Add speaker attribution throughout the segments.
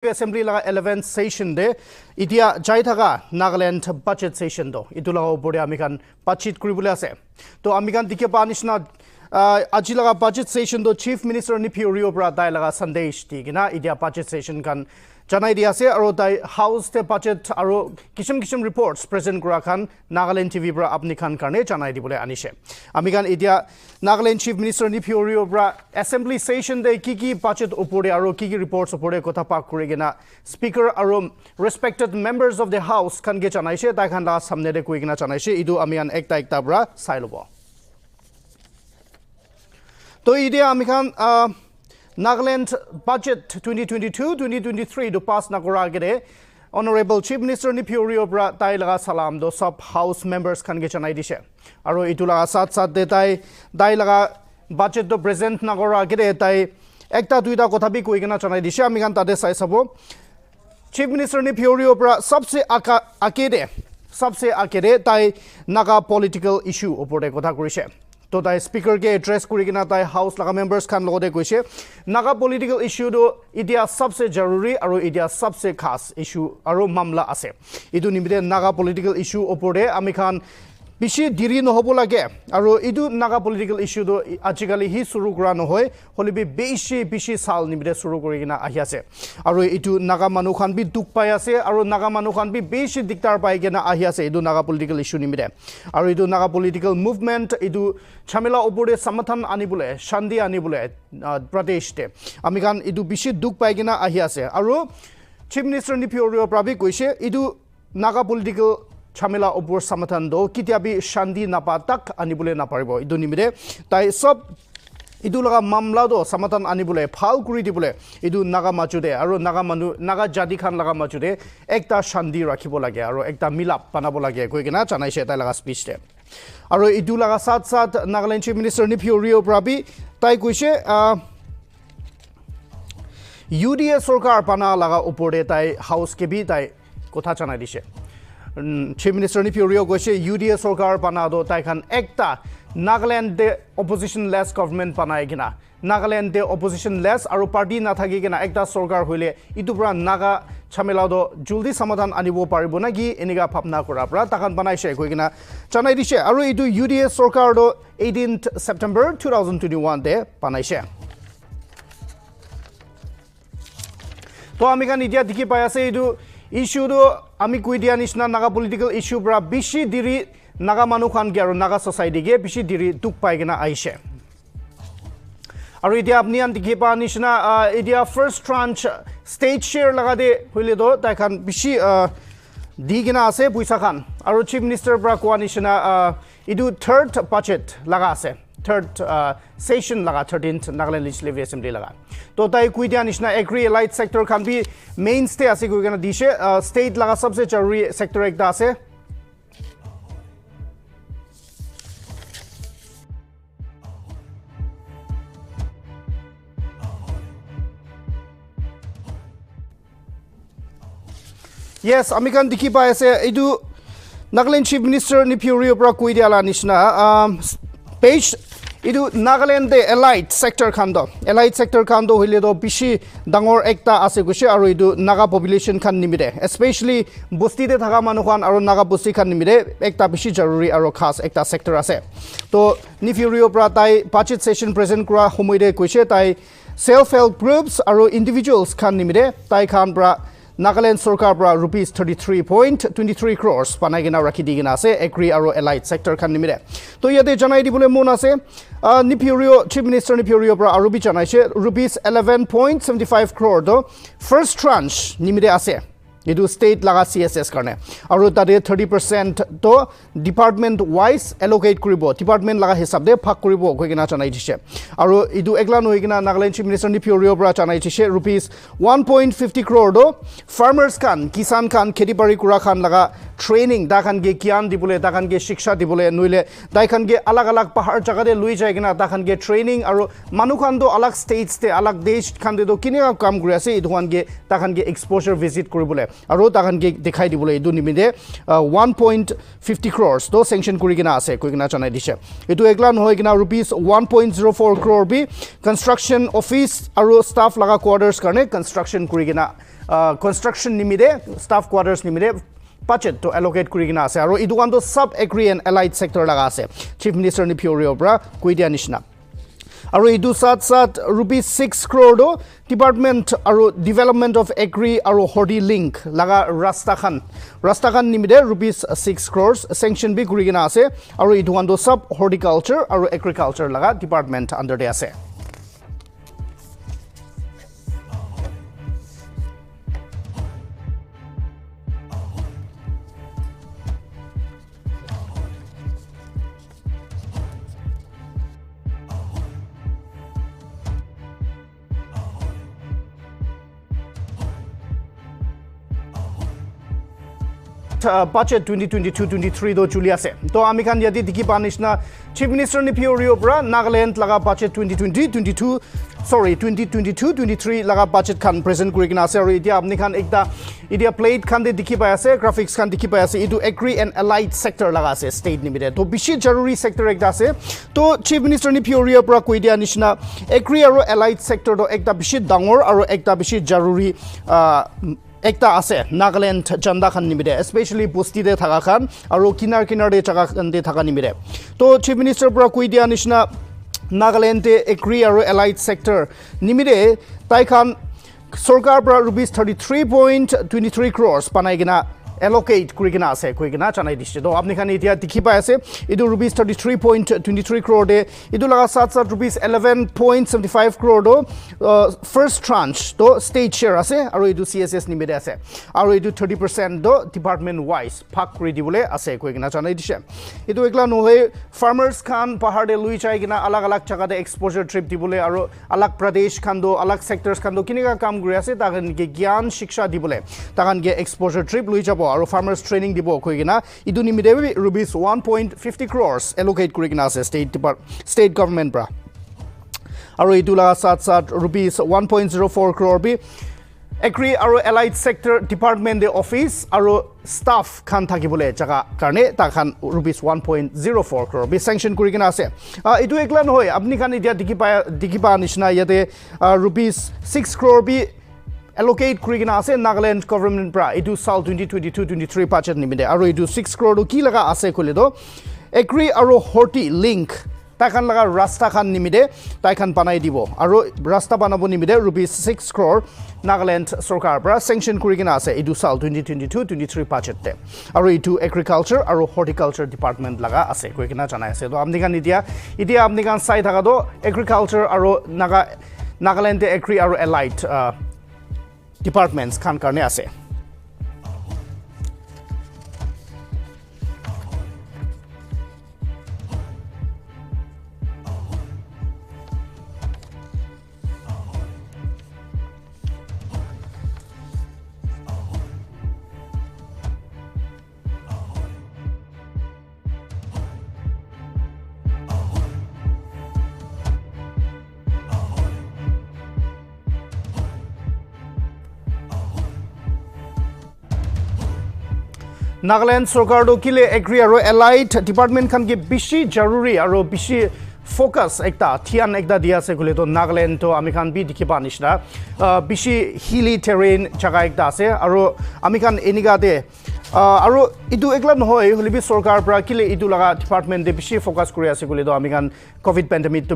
Speaker 1: Assembly laga 11th session de itia jai thaga Nagaland budget session do itula opore amikan pachit kuribule ase to amikan dikhe pa nishna aji laga budget session do chief minister ni Puri opra dai laga sandesh tigina itia budget session kan janai dia ase aro dai house te budget aro kishim reports present kura khan Nagaland TV bra apni khan karne janai dibole anishe amikan itia Nagaland chief minister ni Puri opra assembly session de kiki budget opore aro kiki reports opore kotha pak kurigena speaker aro respected members of the house kan ge janai she tai khan la samne de kuigena janai she idu amian ekta bra sailobo to ide amikan Nagaland budget 2022-2023 do pass nagora gede honorable chief minister ni Puri opra tai laga salam do sub house members kan ge janai dishe aro itula sat de dai laga budget do present nagora gede tai ekta duita kotha bi koigena janai dishe amikan tade sai sabo chief minister ni Puri opra sabse akede tai naga political issue opore kotha kurise to tai speaker ke address kurigena tai house laga members khan logode koise naga political issue do idia sabse jaruri aro idia sabse khas issue aro mamla ase idu nimide naga political issue opore ami khan bishi diri no hobo lage aro idu naga political issue do ajikali hi suru kura no hoy holibi bishi sal nimide suru kurigena ahi ase aro itu naga manu khan bi duk pai ase aro naga manu khan bi bishi diktar pai gena ahi ase idu naga political issue nimide aro idu naga political movement idu chamela opore samathan anibule shandi anibule pradesh te ami khan idu bishi duk pai gena ahi ase aro chief minister ni Puri opra bi koise idu naga political chamela opor samathan do kitiabi shandi napatak anibule naparibo idu nimide tai sob idu laga mamla do samathan anibule phal kuri dibule idu naga machude aro naga jadi khan laga machude ekta shandi rakhibo lage aro ekta milap banabo lage koigena janai she tai laga speech te aro idu laga sat Nagaland chief minister ni Puri opra bi tai koise UDA sarkar pana laga opore tai house ke bi tai kotha janai dishe chief minister ni Puri goise UDA sarkar banado tai khan ekta Nagaland de opposition less government banai gina Nagaland de opposition less aro party na thagi gina ekta sarkar hoile itu pura naga chamela do juldi samadhan anibo paribo na gi eniga phapna kora pra takan banai she koigina chanai dishe aro itu UDA sarkar do 18th September 2021 de banai she to amikan idia dikhi pai ase itu issue do ami koi dia nishna naga political issue bra bishi diri naga manu khan ge aro naga society ge bishi diri duk pai gena aishe aro idia apni an dikhi pa nishna idia first tranche state share laga de hoile do tai khan bishi digena ase puisa khan aro chief minister bra kwa nishna idu third budget laga ase third session laga 13th Nagaland Legislative Assembly laga to tai kuidia nishna agri allied sector khan bi mainstay ase koigena dishe state laga sabse charuri sector ekta ase yes amikan dikhi pai ase idu Nagaland chief minister ni Puri opra kuidia la nishna page idu Nagaland de allied sector khando hile do bishi dangor ekta ase guse aro idu naga population khan nimide especially busti de thaga manu khan aro naga busti khan nimide ekta bishi jaruri aro khas ekta sector ase to ni Puri opra tai budget session present kura homoide koise tai self help groups aro individuals khan nimide tai khan bra Nagaland sarkar bra rupees 33.23 crores panagina rakhi digina ase agri aro allied sector khan nimide to yate janai dibole mon ase ni Puri chief minister ni Puri bra aro bi janai she rupees 11.75 crore do first tranche nimide ase idu state laga CSS karne aro tade 30% to department wise allocate kuribo department laga hisab de phag kuribo koigena janai dise aro idu egla noigena Nagaland chief minister ni Puri bra janai dise rupees 1.50 crore do farmers khan kisan khan kheti bari kura khan laga training ta khan ge gyan dibole ta khan ge shiksha dibole noile tai khan ge alag alag pahar jaga de lui jai gina ta khan ge training aro manu khan do alag states te alag desh khan de do kini kam kuri ase edu khan ge ta khan ge exposure visit kuribole aro ta khan ge dekhai dibole edu nimide 1.50 crores do sanction kuri gina ase koi gina chanai dise edu ekla no hoi gina rupees 1.04 crore bi construction office aro staff laga quarters karne construction kuri gina construction nimide staff quarters nimide budget to allocate kuri gina ase aro edu kan do sub agri and allied sector laga ase chief minister ni pure bra koidia nishna aro edu sat rupees 6 crore do department aro development of agri aro horti link laga rasta khan nimide rupees 6 crores sanction bi kuri gina ase aro edu kan do sub horticulture aro agriculture laga department under de ase budget 2022-23 do chuli ase to ami khan yati dikhi panishna chief minister ni pure bra Nagaland laga budget 2022-23 laga budget khan present kuri gina ase aro itia apni khan ekta itia plate khan de dikhi pai ase graphics khan dikhi pai ase idu agri and allied sector laga ase state nimide to bishi jaruri sector ekta ase to chief minister ni pure bra koi dia nishna agri aro allied sector do ekta bishi dangor aro ekta bishi jaruri ekta ase Nagaland chanda khan nimide especially bosti de thaga khan aro kinar de jaga khan de thaga nimide to chief minister bra koi dia nishna Nagaland te agri aro allied sector nimide tai khan sarkar bra rupees 33.23 crores panai gina allocate kuri gina ase koi gina chanai dise to apni khan itia dikhi pai ase idu rupees 33.23 crore de idu laga sat rupees 11.75 crore do first tranche to state share ase aro idu CSS nimide ase aro idu 30% do department wise phak kuri dibole ase koi gina chanai dise idu ekla no hoy farmers khan pahar de lui chai gina alag alag jaga de exposure trip dibole aro alag pradesh khan do alag sectors khan do kini ka kam guri ase ta khan ge gyan shiksha dibole ta khan ge exposure trip lui jabo aro farmers training dibo koi gina idu nimide rupees 1.50 crores allocate kuri gina ase state government bra aro idu la sat rupees 1.04 crore bi agri aro allied sector department de office aro staff khan thakibole jaga karne ta khan rupees 1.04 crore bi sanction kuri gina ase idu ekla no hoy apni khan idia dikhi pa nishna yate rupees 6 crore bi allocate kuri gina ase Nagaland government pra idu sal 2022-23 budget nimide aro idu 6 crore do ki laga ase kole do agri aro horti link ta khan laga rasta khan nimide ta khan panai dibo aro rasta banabo nimide rupees 6 crore Nagaland sarkar pra sanction kuri gina ase idu sal 2022-23 budget te aro idu agriculture aro horticulture department laga ase koi gina janai ase to apni khan idia apni khan sai thaga do agriculture aro Nagaland agri aro allied departments khan karne ase Nagaland sarkar do kile agri aro allied department khan ge bishi jaruri aro bishi focus ekta thian ekta dia ase kule to Nagaland to ami khan bi dikhi pa nishna bishi hilly terrain jaga ekta ase aro ami khan eniga de aro idu ekla no hoy holibi sarkar pra kile idu laga department de bishi focus kuri ase kule to ami khan covid pandemic to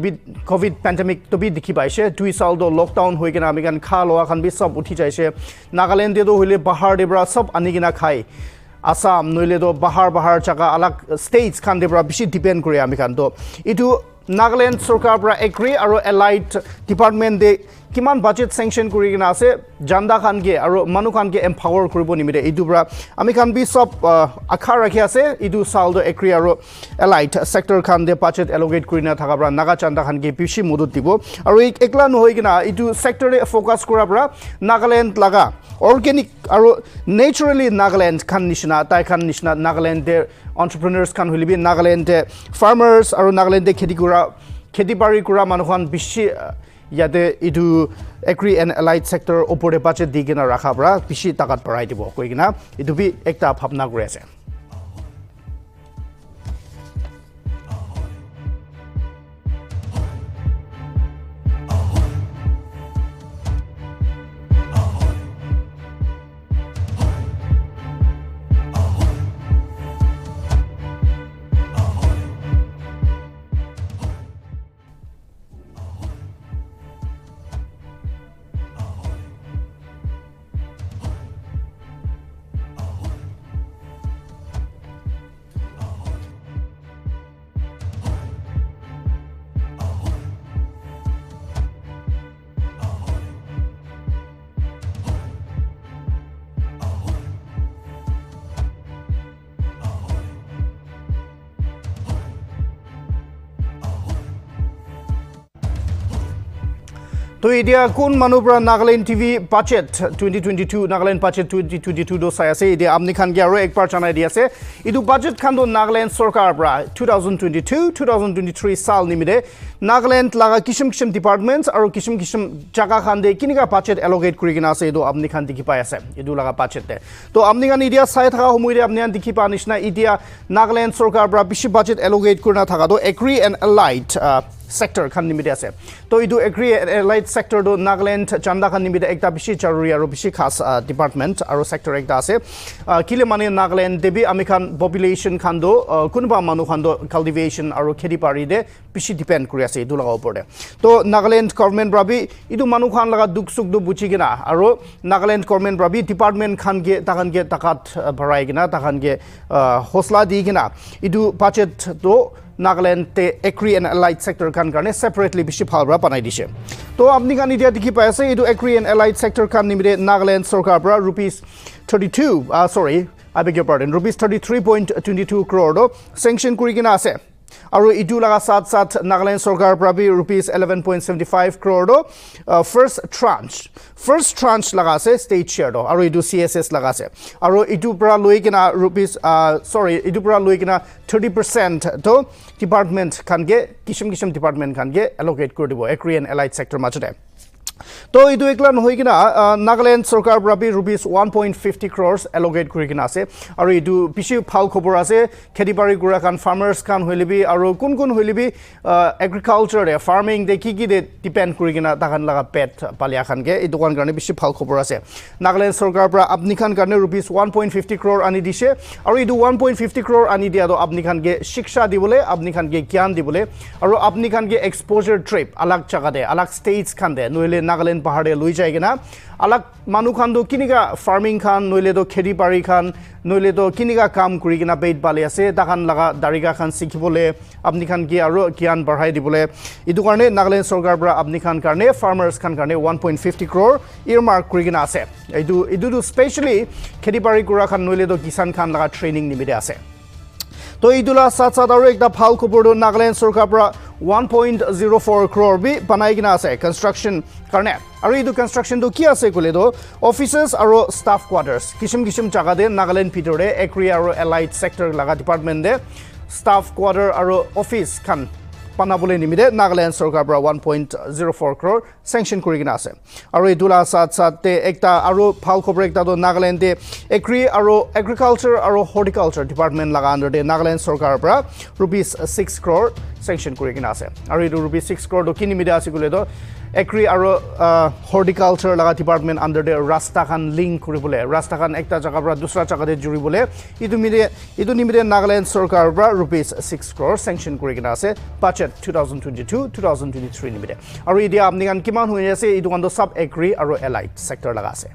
Speaker 1: bi dikhi paise 2 sal do lockdown hoi gena ami khan kha loa khan bi sab uthi jaise Nagaland de do hole bahar de bra sab anigina khai Assam noile do bahar jaga alag states khan de bra bishi depend kuri ami khan to itu Nagaland sarkar bra agri aro allied department de কিমান budget sanction কৰি কিনা আছে জান্দা খানকে আৰু মানুহ খানকে empower কৰিব নিমিতে এইটো পৰা আমি খান বি সব আখা ৰাখি আছে ইটো সালdo এগ্ৰি আৰু এলাইট সেক্টৰ খান দে বাজেট এলোকেট কৰি না থাকা পৰা নাগা চান্দা খানকে পিছি মদত দিব আৰু একলা নহৈ কিনা ইটো সেক্টৰে ফোকাস কৰা পৰা নাগালেণ্ড লাগা organic আৰু naturally Nagaland খান নিচিনা তাই খান নিচিনা Nagaland entrepreneurs খান হলিবি Nagaland farmers আৰু Nagaland খেতি বাৰি কৰা মানুহখন বেছি ইয়াতে ইটো এগ্ৰি এণ্ড এলাইট সেক্টৰ ওপৰে বাজেট দি কিনা ৰাখা পৰা বেছি টাকাত পৰাই দিব কৈ কিনা ইটো বি একটা ভাবনা কৰি আছে তো এতিয়া কোন মানুহ পৰা NLTV বাজেট 2022 নাগালেণ্ড বাজেট 2022 দো চাই আছে এতিয়া আমনি খান কে আৰু একবাৰ জানাই দি আছে ইটো বাজেট খান দো নাগালেণ্ড সৰকাৰ পৰা 2022 2023 সাল নিমিতে নাগালেণ্ড লাগা কিসম ডিপাৰ্টমেন্টস আৰু কিসম জাগা খান দে কিনিকা বাজেট এলোকেট কৰি কিনা আছে ইটো আমনি খান দেখি পাই আছে ইটো লাগা বাজেট তো আমনি খান ইডিয়া চাই থকা সময়তে আপনি দেখি পা নিচিনা ইডিয়া নাগালেণ্ড সৰকাৰ পৰা বেছি বাজেট এলোকেট কৰি না থাকা তো agri and elite sector khan nimite ase to idu agri allied sector do Nagaland chanda khan nimite ekta bishi jaruri aru bishi khas department aru sector ekta ase kile mane Nagaland debi ami khan population khan do kunba manu khan do cultivation aru kheti pari de bishi depend kuri ase idu laga opor de to Nagaland government rabi idu manu khan laga duk suk do buchi gina aru Nagaland government rabi department khan ge takat bharai gina takan ge hosla di gina idu budget do Nagaland te agri and allied sector kan karne separately bishi phalbra banai dise to apni kan idia dikhi pai ase idu agri and allied sector kan nimite Nagaland sarkar pra rupees 33.22 crore do sanction kuri kina ase aru idu laga sat Nagaland sarkar pra bi rupees 11.75 crore do first tranche laga ase state share do aru idu CSS laga ase aru idu pra loi kina rupees idu pra loi kina 30% to department kan ge kisam department kan ge allocate kori dibo agri and allied sector majute to idu ekla নহই কিনা Nagaland sarkar rabi rupees 1.50 crores allocate kuri kina ase aru idu bishi phal khobor ase kheti bari gura kan farmers kan hoilibi aru kun hoilibi agriculture de farming de ki de depend kuri kina takan laga pet palia khan ge idu kan karne bishi phal khobor ase Nagaland sarkar pra apni khan karne rupees 1.50 crore ani dise aru idu 1.50 crore ani dia do apni khan ge shiksha dibole apni khan ge gyan dibole aru apni khan ge exposure trip alag jaga de alag states khan de noile Nagaland pahar de lui jaigena alag manu khan do kinika farming khan noile do khedi pari khan noile do kinika kam kuri kina bait bali ase takan laga dariga khan sikhibole apni khan ki aro gyan barhai dibole idu karne Nagaland sarkar pra apni khan karne farmers khan karne 1.50 crore earmark kuri kina ase idu do specially khedi pari kura khan noile do kisan khan laga training nimide ase to idula sat aru ekta phal khobor do Nagaland sarkar pra 1.04 crore bi banai gina ase construction karne aru idu construction do ki ase kole do offices aru staff quarters kisam jaga de Nagaland bhitor de agri aru allied sector laga department de staff quarter aru office khan panabole nimide Nagaland sarkar pra 1.04 crore sanction kuri gina ase aru idula sat te ekta aru phal khobor ekta do Nagaland de agriculture aru horticulture department laga under de Nagaland sarkar pra rupees 6 crore sanction kuri gina ase aru idu rupees 6 crore do kini media ase kule do agri aru horticulture laga department under de rasta khan link kuribole rasta khan ekta jaga pra dusra jaga de juribole idu nimide Nagaland sarkar pra rupees 6 crore sanction kuri gina ase budget 2022-2023 nimide aru idia apni kan kiman hoye ase idu kan do sub agri aru allied sector laga ase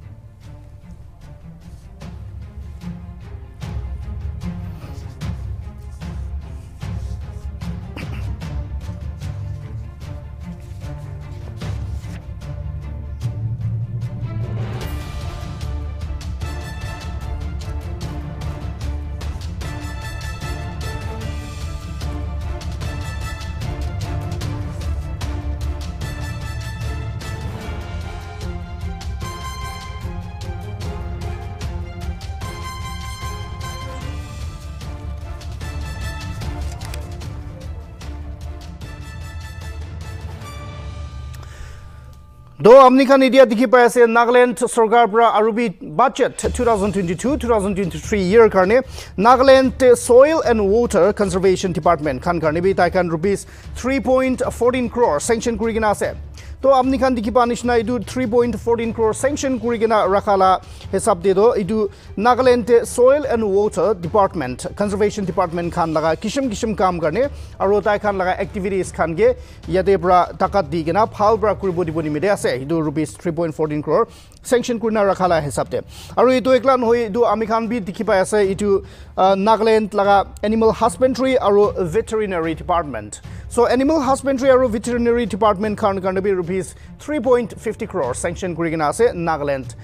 Speaker 1: Do amni khan idia dikhi pai ase Nagaland sarkar pra arubi budget 2022-2023 year karne Nagaland Soil and Water Conservation Department khan karne bi tai kan rupees 3.14 crore sanction kuri gina ase. To amni khan dikhi pa nishna idu 3.14 crore sanction kuri gina rakhala hesab de do idu Nagaland Soil and Water Department Conservation Department khan laga kishim kam karne aro tai khan laga activities khan ge yate pra takat di gina phal bra kuribo diboni mide ase idu rupees 3.14 crore sanction kurna rakhala hesab de aro idu eklan hoi idu ami khan bi dikhi pai ase idu Nagaland laga Animal Husbandry aro Veterinary Department. So Animal Husbandry aro Veterinary Department khan karne bi rupees 3.50 crore sanction kuri gina ase Nagaland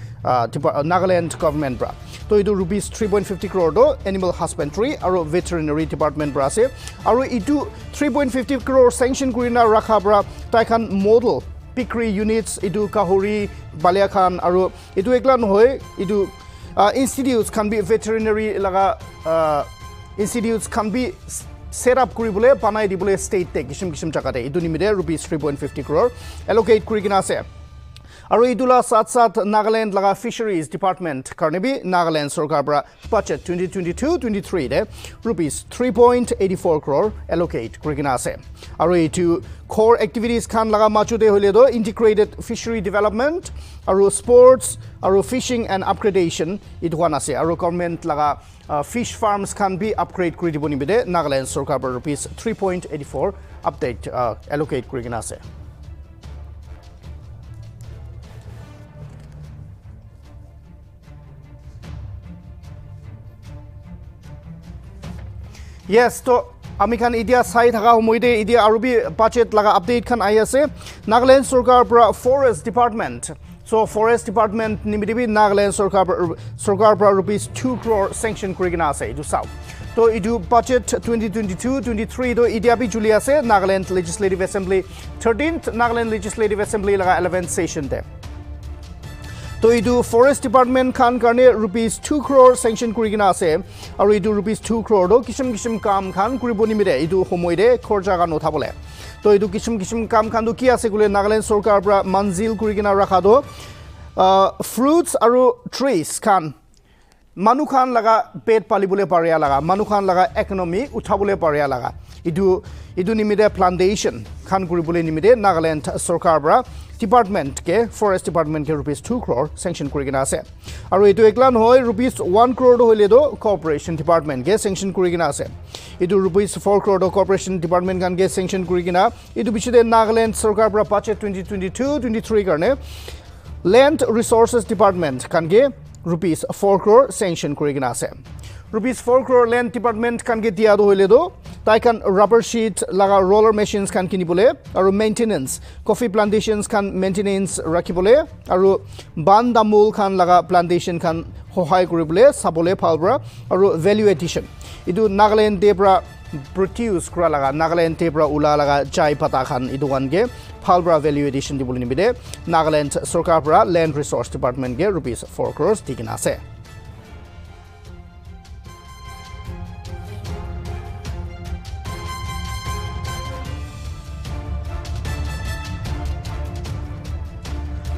Speaker 1: government bra. To idu rupees 3.50 crore do Animal Husbandry aro Veterinary Department bra ase aro idu 3.50 crore sanction kuri na rakha bra tai khan model Pikri units idu Kahuri Balia Khan aro idu eklan hoy idu institutes can be veterinary laga institutes can be set up kuribole panai dibole state te kishim chakate idu nimide rupees 3.50 crore allocate kuri gina ase aro idula sat Nagaland laga Fisheries Department karne bi Nagaland sarkar bra budget 2022-23 de rupees 3.84 crore allocate kuri gina ase aro itu core activities khan laga machu de hole do integrated fishery development aro sports aro fishing and upgradation it one ase aro government laga fish farms can be upgrade kuri diboni bide Nagaland sarkar bra rupees 3.84 update allocate kuri gina ase. Yes, to ami khan idia sai thaka homoide idia arubi budget laga update khan ai ase Nagaland sarkar pra Forest Department. So Forest Department nimidibi Nagaland sarkar pra rupees 2 crore sanction kuri gina ase idu sau. To idu budget 2022-23 do idia bi juli ase Nagaland Legislative Assembly 13th Nagaland Legislative Assembly laga 11th session de. To idu Forest Department khan karne rupees 2 crore sanction kuri gina ase aro idu rupees 2 crore do kishim kam khan kuribo nimide idu homoide khorja gan uthabole. To idu kishim kam khan do ki ase gule Nagaland sarkar pra manzil kuri gina rakha do fruits aro trees khan manu khan laga pet palibole paria laga manu khan laga economy uthabole paria laga idu nimide plantation khan kuribole nimide Nagaland sarkar pra department ke Forest Department ke rupees 2 crore sanction kuri gina ase aro idu eklan hoy rupees 1 crore do hoile do Corporation Department ke sanction kuri gina ase idu rupees 4 crore do Corporation Department kan ke sanction kuri gina idu bichide Nagaland sarkar pra budget 2022-23 karne Land Resources Department kan ke rupees 4 crore sanction kuri gina ase rupees 4 crore Land Department kan ke dia do hoile do tai kan rubber sheet laga roller machines kan kinibole aro maintenance coffee plantations kan maintenance rakibole aro bandamul kan laga plantation kan hohai kuribole sabole phalbra aro value addition idu Nagaland debra produce kura laga Nagaland debra ula laga chai pata khan idu wan ge phalbra value addition dibole nimide Nagaland sarkar pra Land Resource Department ge rupees 4 crores digina ase.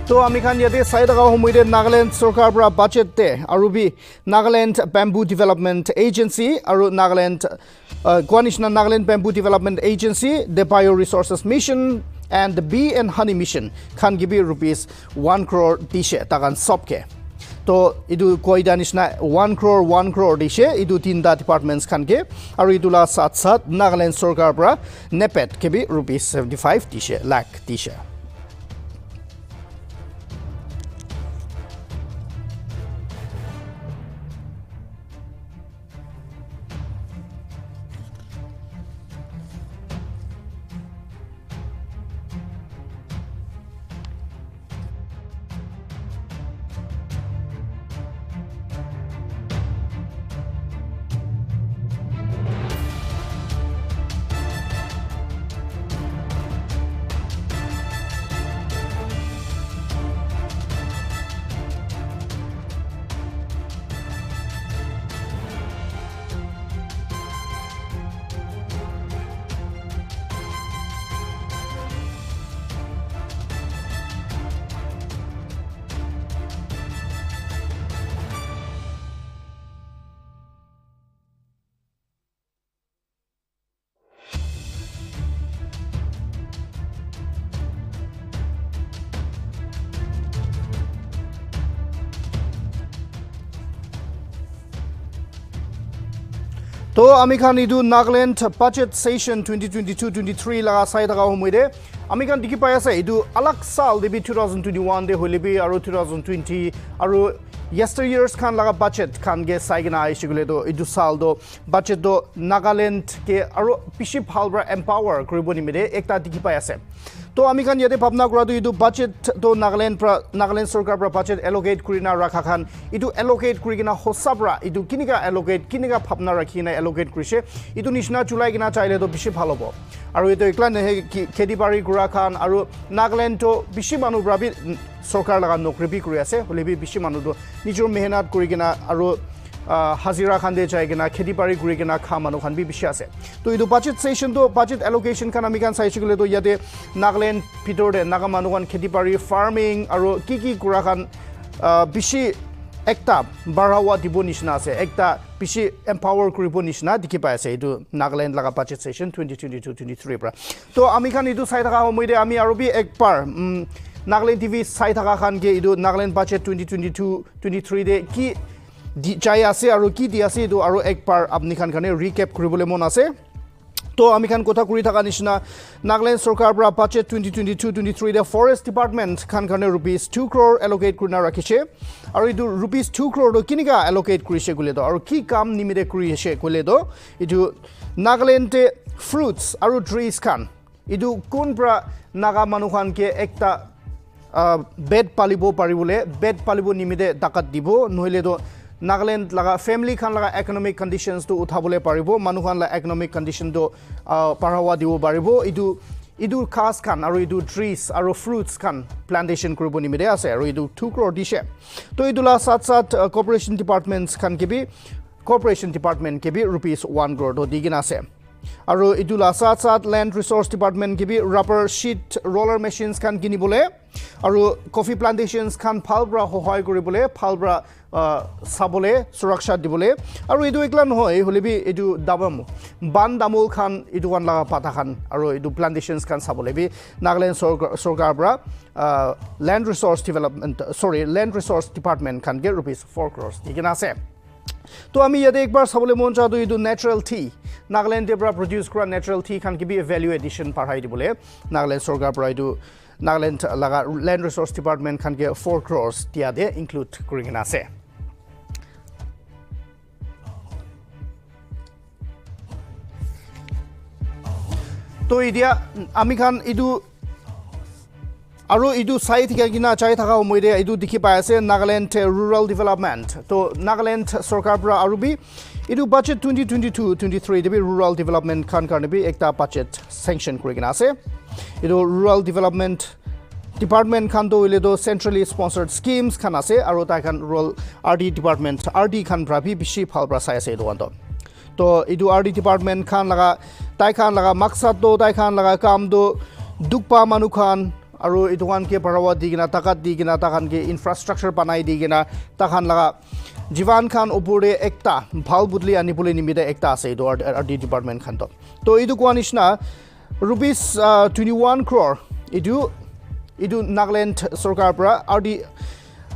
Speaker 1: To ami khan yate sai daga homoide Nagaland sarkar pra budget te arubi Nagaland Bamboo Development Agency aro Nagaland Guanishna Nagaland Bamboo Development Agency the Bioresources Mission and the Bee and Honey Mission khan gibi rupees 1 crore dishe tagan sobke to idu koida nishna 1 crore dishe idu tinda departments khan ke aro idula sat Nagaland sarkar pra nepet ke bi rupees 75 dishe lakh dishe. তো আমি খান ইদু Nagaland budget session 2022-23 লাগা সাই থাকা সময়তে আমি খান দেখি পাই আছে ইদু আলাক সাল দেবি 2021 দে হইলেবি আৰু 2020 আৰু yesteryears খান লাগা বাজেট খান গে সাইগনা আইছিগুলে তো ইদু সাল দো বাজেট দো নাগাল্যান্ড কে আৰু পিছি ভালবৰা এম্পাৱাৰ কৰিব নিমিদে একটা দেখি পাই আছে তো আমি খান ইয়াতে ভাবনা কৰা তো ইদু বাজেট তো নাগাল্যান্ড সরকার পৰা বাজেট এলোকেট কৰিনা ৰাখা খান ইদু এলোকেট কৰি কিনা হসাবৰা ইদু কিনিকা এলোকেট কিনিকা ভাবনা ৰাখি না এলোকেট কৰিছে ইদু নিশনা চুলাই কিনা চাইলে তো বেছি ভাল হ'ব আৰু এটো একলা নেহে খেতি বাৰী কৰা খান আৰু নাগাল্যান্ড তো বেছি মানুহ ব্ৰাবি সরকার লাগা নকৰি কৰি আছে হলেবি বেছি মানুহ তো নিজৰ মেহনত কৰি কিনা আৰু হাজিৰা খান দে যায় কিনা খেতি বাৰী কৰি কিনা খা মানুহ খান বি বেছি আছে তো ইদু বাজেট সেশন তো বাজেট এলোকেশন খান আমি খান চাইছিগুলে তো ইয়াতে নাগাল্যান্ড ভিতৰতে নাগা মানুহ খান খেতি বাৰী ফাৰ্মিং আৰু কি কৰা খান বেছি একটা বাঢ়াৱা দিব নিচিনা আছে একটা বেছি এম্পাৱাৰ কৰিব নিচিনা দেখি পাই আছে এইটো নাগাল্যান্ড লাগা বাজেট সেশন 2022-23 পৰা তো আমি খান ইদু চাই থকা সময়তে আমি আৰু বি একবাৰ নাগাল্যান্ড টিভি চাই থকা খান কে ইদু নাগাল্যান্ড বাজেট 2022-23 দে কি চাই আছে আৰু কি দি আছে ইদু আৰু একবাৰ আপনি খান খানে ৰিকেপ কৰিবলৈ মন আছে তো আমি খান কথা কৰি থকা নিচিনা নাগাল্যান্ড সরকার পৰা বাজেট 2022-23 দে ফৰেষ্ট ডিপাৰ্টমেণ্ট খান খানে ₹2 crore এলোকেট কৰিনা ৰাখিছে আৰু ইদু ₹2 crore do কিনিকা এলোকেট কৰিছে গুলে তো আৰু কি কাম নিমিতে কৰি আছে গুলে তো ইদু নাগাল্যান্ডে ফ্ৰুটস আৰু ট্ৰিজ খান ইদু কোন পৰা নাগা মানুহ খান কে একটা বেড পালিব পাৰিবলে বেড পালিব নিমিতে টাকাত দিব নহলে তো নাগাল্যান্ড লাগা ফ্যামিলি খান লাগা ইকোনমিক কন্ডিশনস তো উঠাবলে পাৰিব মানুহ খান লাগা ইকোনমিক কন্ডিশন তো পাৰাৱা দিব পাৰিব ইদু খাস খান আৰু ইদু ট্ৰিজ আৰু ফ্ৰুটস খান প্লান্টেশন কৰিব নিমিতে আছে আৰু ইদু 2 crore দিছে তো ইদুলা সাত কর্পোরেশন ডিপার্টমেন্টস খান কেবি কর্পোরেশন ডিপার্টমেন্ট কেবি ₹1 crore তো দিগিনা আছে আৰু ইদুলা সাত ল্যান্ড রিসোর্স ডিপার্টমেন্ট কেবি রাবার শীট রোলার মেশিনস খান কিনিবলে আৰু কফি প্লান্টেশনস খান ফালব্ৰা সহায় কৰিবলে ফালব্ৰা সাবলে সুৰক্ষা দিবলে আৰু ইদু একলা নহয় হলিবি ইদু দাবাম বান দামুল খান ইদু খান লাগা পাতা খান আৰু ইদু প্লান্টেশনস খান সাবলে বি নাগাল্যান্ড সরকার পৰা ল্যান্ড রিসোর্স ডিপার্টমেন্ট খান কে ₹4 crore দিগিনা আছে তো আমি ইয়াতে একবাৰ চাবলৈ মন চাও ইদু ন্যাচারাল টি নাগাল্যান্ডে পৰা প্ৰডিউস কৰা ন্যাচারাল টি খান কিবি ভ্যালু এডিশন পাঢ়াই দিবলে নাগাল্যান্ড সরকার পৰা ইদু নাগাল্যান্ড লাগা ল্যান্ড রিসোর্স ডিপার্টমেন্ট খান কে 4 crore দিয়া দে ইনক্লুড কৰি কিনা আছে তো ইদিয়া আমি খান ইদু আৰু ইদু চাই থকা কিনা চাই থকা সময়তে ইদু দেখি পাই আছে নাগাল্যান্ড রুরাল ডেভেলপমেন্ট তো নাগাল্যান্ড সরকার পৰা আৰু বি ইদু বাজেট 2022-23 দেবি রুরাল ডেভেলপমেন্ট খান কাৰণে বি একটা বাজেট স্যাংশন কৰি কিনা আছে ইদু রুরাল ডেভেলপমেন্ট ডিপার্টমেন্ট খান তো হইলে তো সেন্ট্রালি স্পন্সর্ড স্কিমস খান আছে আৰু তাই খান রুরাল আরডি ডিপার্টমেন্ট আরডি খান প্ৰাবি বেছি ভালব্ৰা চাই আছে ইদু তো ইদু আরডি ডিপার্টমেন্ট খান লাগা তাই খান লাগা মাকসাদ তো তাই খান লাগা কাম তো দুকপা মানুহ খান আৰু ইদু খান কে পাৰাৱা দিগিনা টাকাত দিগিনা তাখান কে ইনফ্রাস্ট্রাকচার বানাই দিগিনা তাখান লাগা জীৱান খান ওপৰে একটা ভাল বুদলি আনিবলৈ নিমিতে একটা আছে ইদু আরডি ডিপার্টমেন্ট খান তো ইদু কোৱা নিচিনা ₹21 crore ইদু নাগাল্যান্ড সরকার পৰা আরডি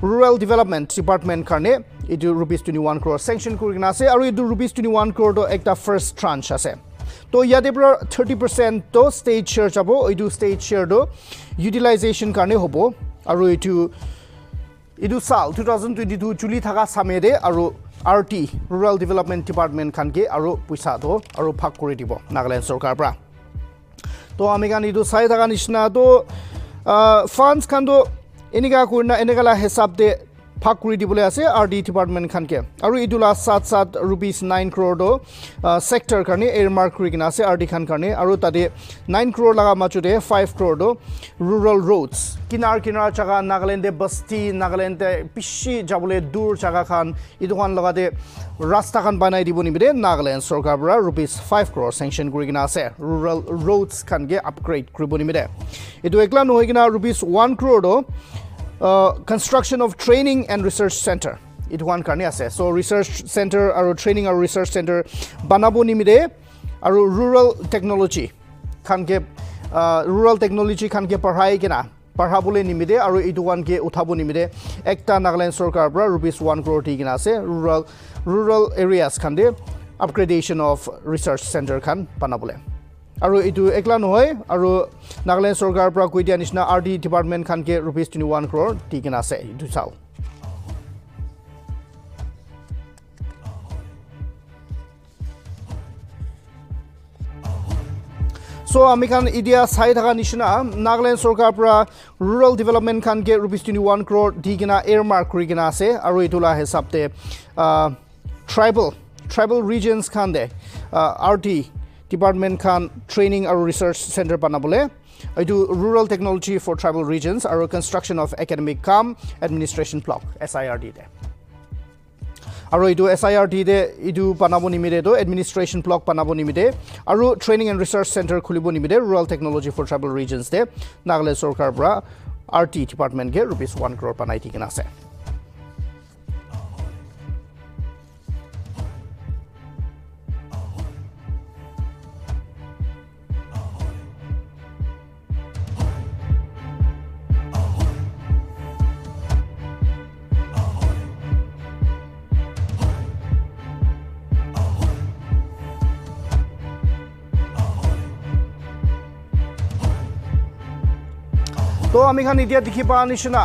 Speaker 1: রুরাল ডেভেলপমেন্ট ডিপার্টমেন্ট কাৰণে ইদু ₹21 crore স্যাংশন কৰি কিনা আছে আৰু ইদু ₹21 crore তো একটা ফার্স্ট ট্রাঞ্চ আছে তো ইয়াতে পৰা 30% তো স্টেট শেয়ার যাব ইদু স্টেট শেয়ার do ইউটিলাইজেশন কাৰণে হ'ব আৰু ইদু সাল 2022 চুলি থাকা সামেৰে আৰু আরটি রুরাল ডেভেলপমেন্ট ডিপার্টমেন্ট খানকে আৰু পইচা do আৰু ভাগ কৰি দিব নাগাল্যান্ড সরকার পৰা তো আমি গান ইদু চাই থাকা নিচিনা তো ফান্ডস খান তো এনেকা কৰিনা এনেকালা হিচাপ দে ভাগ কৰি দিবলৈ আছে আরডি ডিপার্টমেন্ট খানকে আৰু ইদুলা সাত ₹9 crore do সেক্টর কাৰণে এয়ারমার্ক কৰি কিনা আছে আরডি খান কাৰণে আৰু তাতে 9 crore লাগা মাচুতে 5 crore do রুরাল রোডস কিনাৰ জাগা নাগাল্যান্ডে বস্তি নাগাল্যান্ডে পিছি যাবলৈ দূৰ জাগা খান ইদু খান লগাতে ৰাস্তা খান বনাই দিব নিমিতে নাগাল্যান্ড সরকার পৰা ₹5 crore স্যাংশন কৰি কিনা আছে রুরাল রোডস খানকে আপগ্রেড কৰিব নিমিতে ইদু একলা নহয় কিনা ₹1 crore do construction of training and research center ইটো ওয়ান কাৰণে আছে সো ৰিসাৰ্চ চেণ্টাৰ আৰু ট্ৰেইনিং আৰু ৰিসাৰ্চ চেণ্টাৰ বানাব নিমিতে আৰু ৰুৰাল টেকনলজি খানকে পঢ়াই কিনা পঢ়াবলৈ নিমিতে আৰু ইটো ওয়ানকে উঠাব নিমিতে একটা নাগাল্যান্ড সরকার পৰা ₹1 crore দি কিনা আছে rural এৰিয়াস খানতে upgradation of research center khan panabole aru itu ekla nohoy aru Nagaland sarkar pra koi dia nishna RD department khan ke rupees 21 crore tikena ase itu chao so ami khan idia sai thaka nishna Nagaland sarkar pra rural development khan ke rupees 21 crore digina earmark kurigina ase aru itula hesab te tribal regions khan de RT department khan training aru research center panabole idu rural technology for tribal regions aru construction of academic kam administration block SIRD de aru idu SIRD de idu panabo nimide do administration block panabo nimide aru training and research center khulibo nimide rural technology for tribal regions de Nagaland sarkar bra RT department ge rupees 1 crore panai tikena ase तो आमी खान इडिया दिखि पा निशना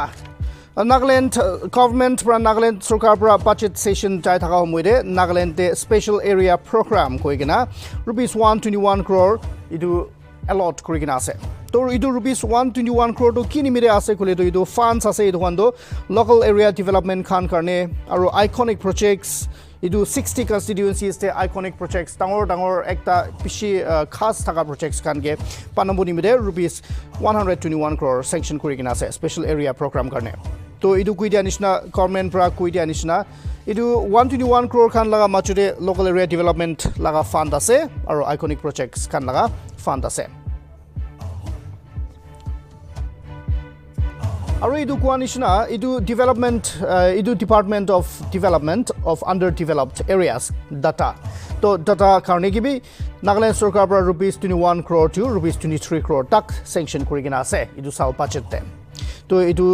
Speaker 1: Nagaland government pra Nagaland sarkar pra budget session jai thaka homoide Nagaland te special area program koigena rupees 121 crore idu allot kurigena ase to idu rupees 121 crore to kini mire ase kole to idu funds ase idu hondo local area development khan karne aru iconic projects idu 60 constituencies te iconic projects dangor ekta pishi khas thaka projects khan ge panamboni mide rupees 121 crore sanction kurigena ase special area program karne to idu kuidia nishna government pra kuidia nishna idu 121 crore khan laga machude local area development laga fund ase aru iconic projects khan laga fund ase aru idu kuanishna idu development idu department of development of underdeveloped areas data to data karne gibi Nagaland sarkar pra rupees 21 crore to rupees 23 crore tak sanction kurigena ase idu sal budget te to idu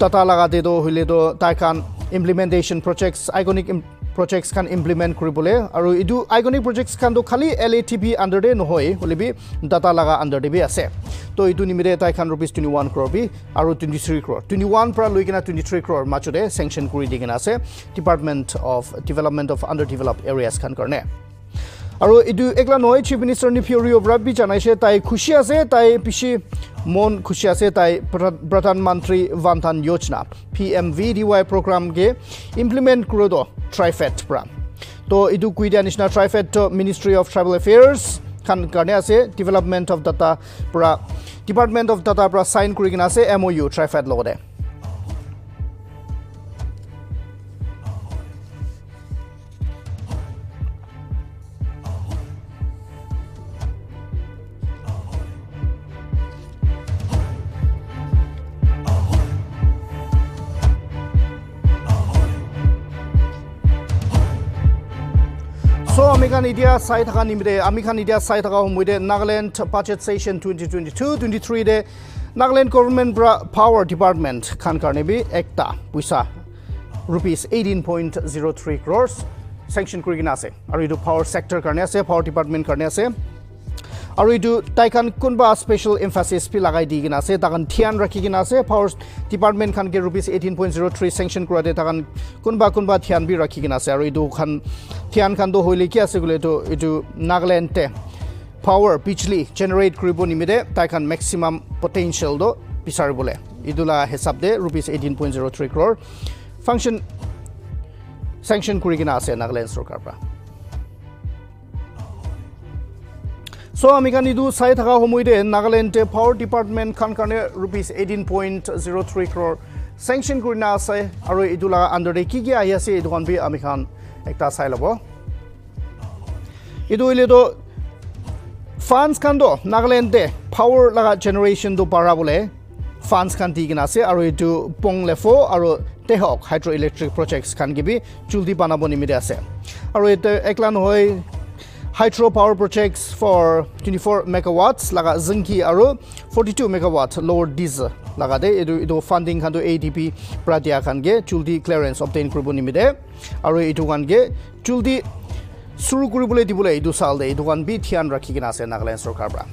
Speaker 1: data laga de do hile do tai kan implementation projects iconic projects kan implement kuribole aru idu iconic projects kan do khali LATV under de no hoy holebi data laga under de bi ase to idu nimire tai kan rupees 21 crore bi aru 23 crore 21 pra loigena 23 crore machude sanction kuri digena ase department of development of underdeveloped areas kan karne aru idu ekla noi chief minister ni theory of rabbi janaise tai khushi ase tai pishi mon khushi ase tai pradhan mantri vantan yojana PMVDY program ge implement kuro do trifed pra to idu kuidia nishna trifed to ministry of tribal affairs kan karne ase development of data pra department of data pra sign kurigina ase MOU trifed logode so amikhan idia sai thaka nimide amikhan idia sai thaka homoide Nagaland budget session 2022-23 de Nagaland government power department khan karne bi ekta puisa rupees 18.03 crores sanction kurigina ase aru idu power sector karne ase power department karne ase aru idu taikan kunba special emphasis pi lagai digina ase takan thian rakhigina ase power department khan ke rupees 18.03 sanction kurade takan kunba thian bi rakhigina ase aru idu khan thian khan do hoile ki ase gule to idu Nagaland te power bijli generate kuribo nimide taikan maximum potential do pisar bole idula hesab de rupees 18.03 crore function sanction kurigina ase Nagaland sarkar pra so amikhan idu sai thaka homoide Nagaland te power department khan karne rupees 18.03 crore sanction kurina ase aru idu laga under de ki ahi ase idu kan bi amikhan ekta sai lobo idu ile do funds kan do Nagaland te power laga generation do parabole funds kan digina ase aru idu pong lefo aru tehok hydroelectric projects kan gibi juldi banabo nimide ase aru ete eklan hoy hydro power projects for 24 megawatts laga zinki aru 42 megawatt lower diesel laga de idu funding kan do ADP pradia kan ge juldi clearance obtain kuribo nimide aru itu kan ge juldi suru kuribole dibole idu sal de idu kan bi thian rakhi kina ase Nagaland sarkar pra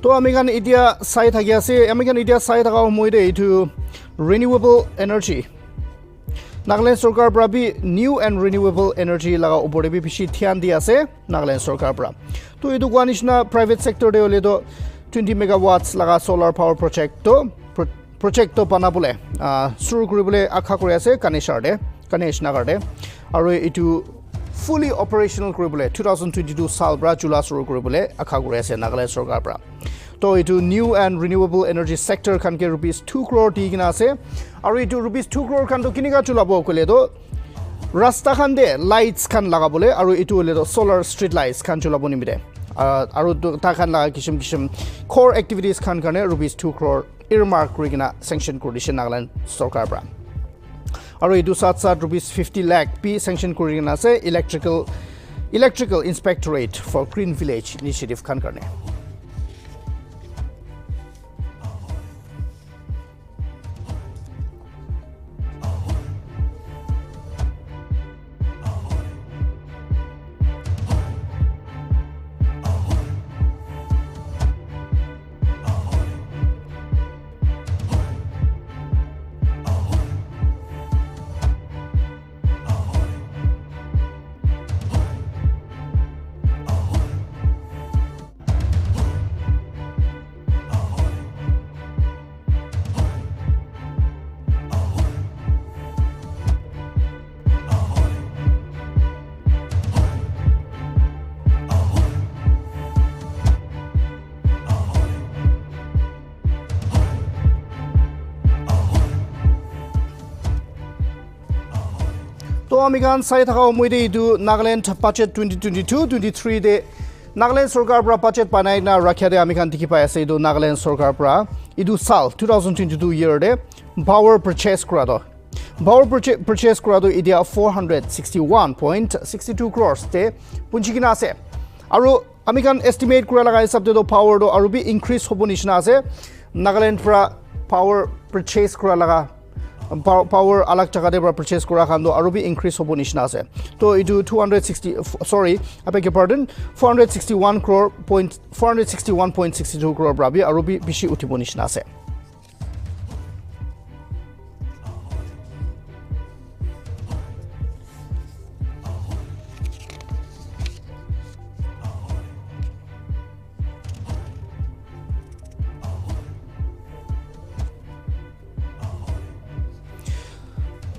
Speaker 1: to amigan idia sai thagi ase amigan idia sai thaga moide itu renewable energy Nagaland sarkar pra bi new and renewable energy laga upore bi bishi dhyan di ase Nagaland sarkar pra to edu guanishna private sector de ole do 20 megawatts laga solar power project to banabole suru kuribole akha kori ase Kanesh nagar de aru itu fully operational kuribole 2022 sal bra jula suru kuribole akha kori ase Nagaland sarkar pra to itu new and renewable energy sector kan ke rupees 2 crore di gina ase aru itu rupees 2 crore kan to kiniga chulabo kole do rasta khan de lights khan lagabole aru itu le do solar street lights khan chulabo nimide aru ta khan laga kishim core activities khan karne rupees 2 crore earmark kori gina sanction condition Nagaland sarkar pra aru itu sat rupees 50 lakh p sanction kori gina ase electrical inspectorate for green village initiative khan karne to amigan sai thaga moide idu Nagaland budget 2022-23 de Nagaland sarkar pra budget panai na rakhya de amigan dikhi pai ase idu Nagaland sarkar pra idu sal 2022 year de power purchase kora do purchase kora do idia 461.62 crores te punchikina ase aru amigan estimate kora laga hisab de do power do aru bi increase hobo nishna ase Nagaland pra power purchase kora laga power alag jaga de purchase kora khan do aru bi increase hobo nishna ase to itu 461.62 crore bra bi aru bi bishi uthibo nishna ase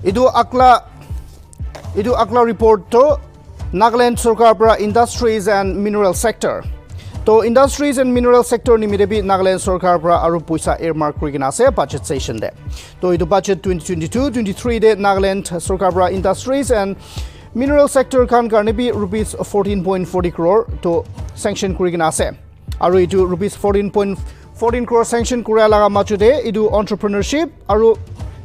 Speaker 1: Idu akla report to Nagaland sarkar pra industries and mineral sector to industries and mineral sector ni mirebi Nagaland sarkar pra aru poisa earmark kori gina ase budget session de to idu budget 2022-23 de Nagaland sarkar pra industries and mineral sector kan karne bi rupees 14.40 crore to sanction kori gina ase aru idu rupees 14 crore sanction kura laga machude idu entrepreneurship aru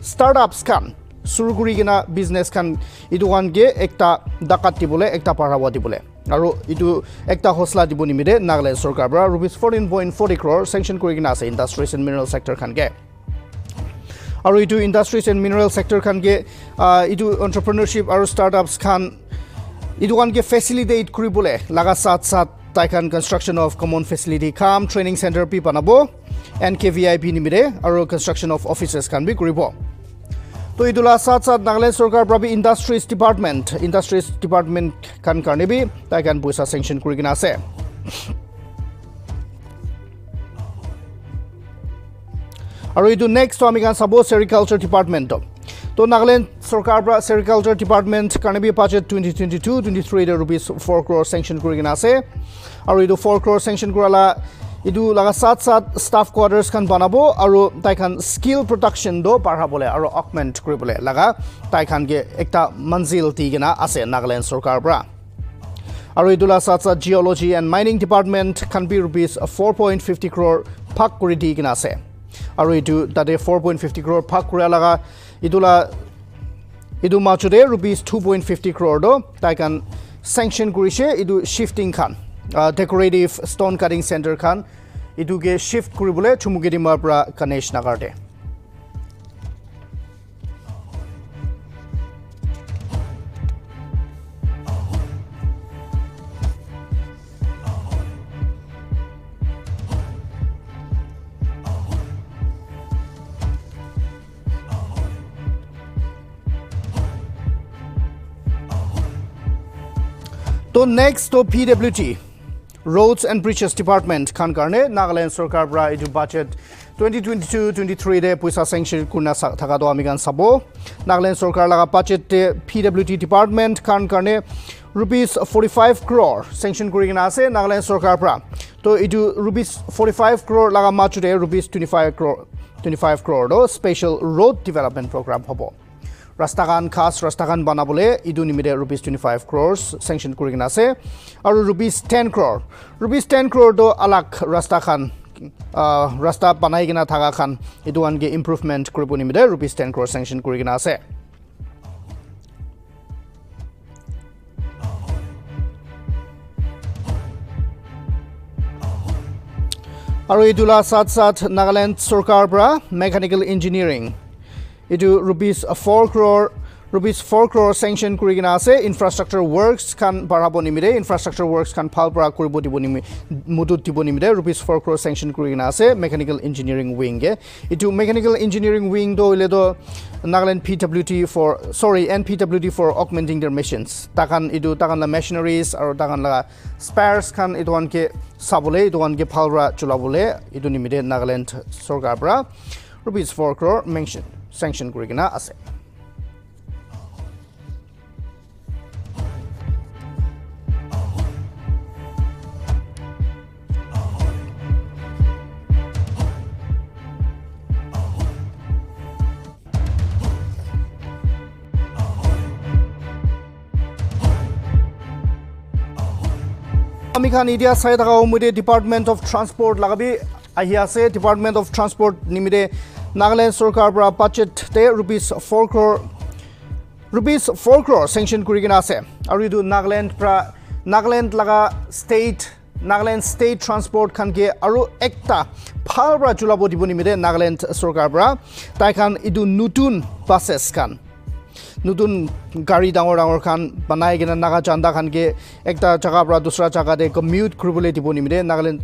Speaker 1: startups kan suru kuri gina business kan idu kan ge ekta dakat dibole ekta parhawa dibole aru idu ekta hosla diboni mide Nagaland sarkar bra rupees 14.40 crore sanction kuri gina ase industries and mineral sector kan ge aru idu industries and mineral sector kan ge idu entrepreneurship aru startups kan idu kan ge facilitate kuri bole laga sat tai kan construction of common facility kam training center pi banabo NKVIP ni mide aru construction of offices kan bi kuribo to idula sat Nagaland sarkar pra bi industries department kan karne bi tai kan poisa sanction kuri gina ase aru idu next to ami kan sabo agriculture department to Nagaland sarkar pra agriculture department karne bi budget 2022-23 de rupees 4 crore sanction kuri gina ase aru idu 4 crore sanction kurala idu laga sat staff quarters kan banabo aru tai kan skill production do parhabole aru augment kuribole laga tai kan ge ekta manzil tigena ase Nagaland sarkar bra aru idula sat geology and mining department kan be rupees 4.50 crore phak kuri digena ase aru idu tade 4.50 crore phak kura laga idula idu machude rupees 2.50 crore do tai kan sanction kurise idu shifting khan decorative stone cutting center khan idu ge shift kuribole chumugedi mar pra Ganesh Nagar de तो next to PWT Roads and Bridges Department khan karne Nagaland Sarkar bra edu budget 2022-23 de puisa sanction kurna thaka do ami kan sabo Nagaland Sarkar laga budget de PWT Department khan karne rupees 45 crore sanction kurigina ase Nagaland Sarkar bra to edu rupees 45 crore laga machude rupees 25 crore do special road development program hobo Rastakan khas Rastakan banabole idu nimide rupees 25 crores sanction kurigina ase aru rupees 10 crore do alak Rastakan rasta banai gina thaga khan idu ange improvement kuribo nimide rupees 10 crore sanction kurigina ase aru idula sat Nagaland Sarkar bra mechanical engineering idu rupees 4 crore sanction kurigina ase infrastructure works kan barabo nimide infrastructure works kan phalpra kuribo dibo nimi mudut dibo nimide rupees 4 crore sanction kurigina ase mechanical engineering wing ge itu mechanical engineering wing do ile do Nagaland NPWD for augmenting their missions takan la machineries aru takan la spares kan idu anke sabole idu anke phalra chulabole idu nimide Nagaland Sarkar bra rupees 4 crore mention sanction kurigina ase ami khan idia sai daga umude Department of Transport lagabi ahi ase Department of Transport nimide Nagaland Sarkar bra budget te rupees 4 crore sanction kurigina ase aru idu Nagaland laga Nagaland state transport khan ke aru ekta phal bra chulabo dibo nimide Nagaland Sarkar bra tai khan idu nutun buses khan nutun gari dangor khan banai gina naga chanda khan ke ekta jaga bra dusra jaga de commute kuribole dibo nimide Nagaland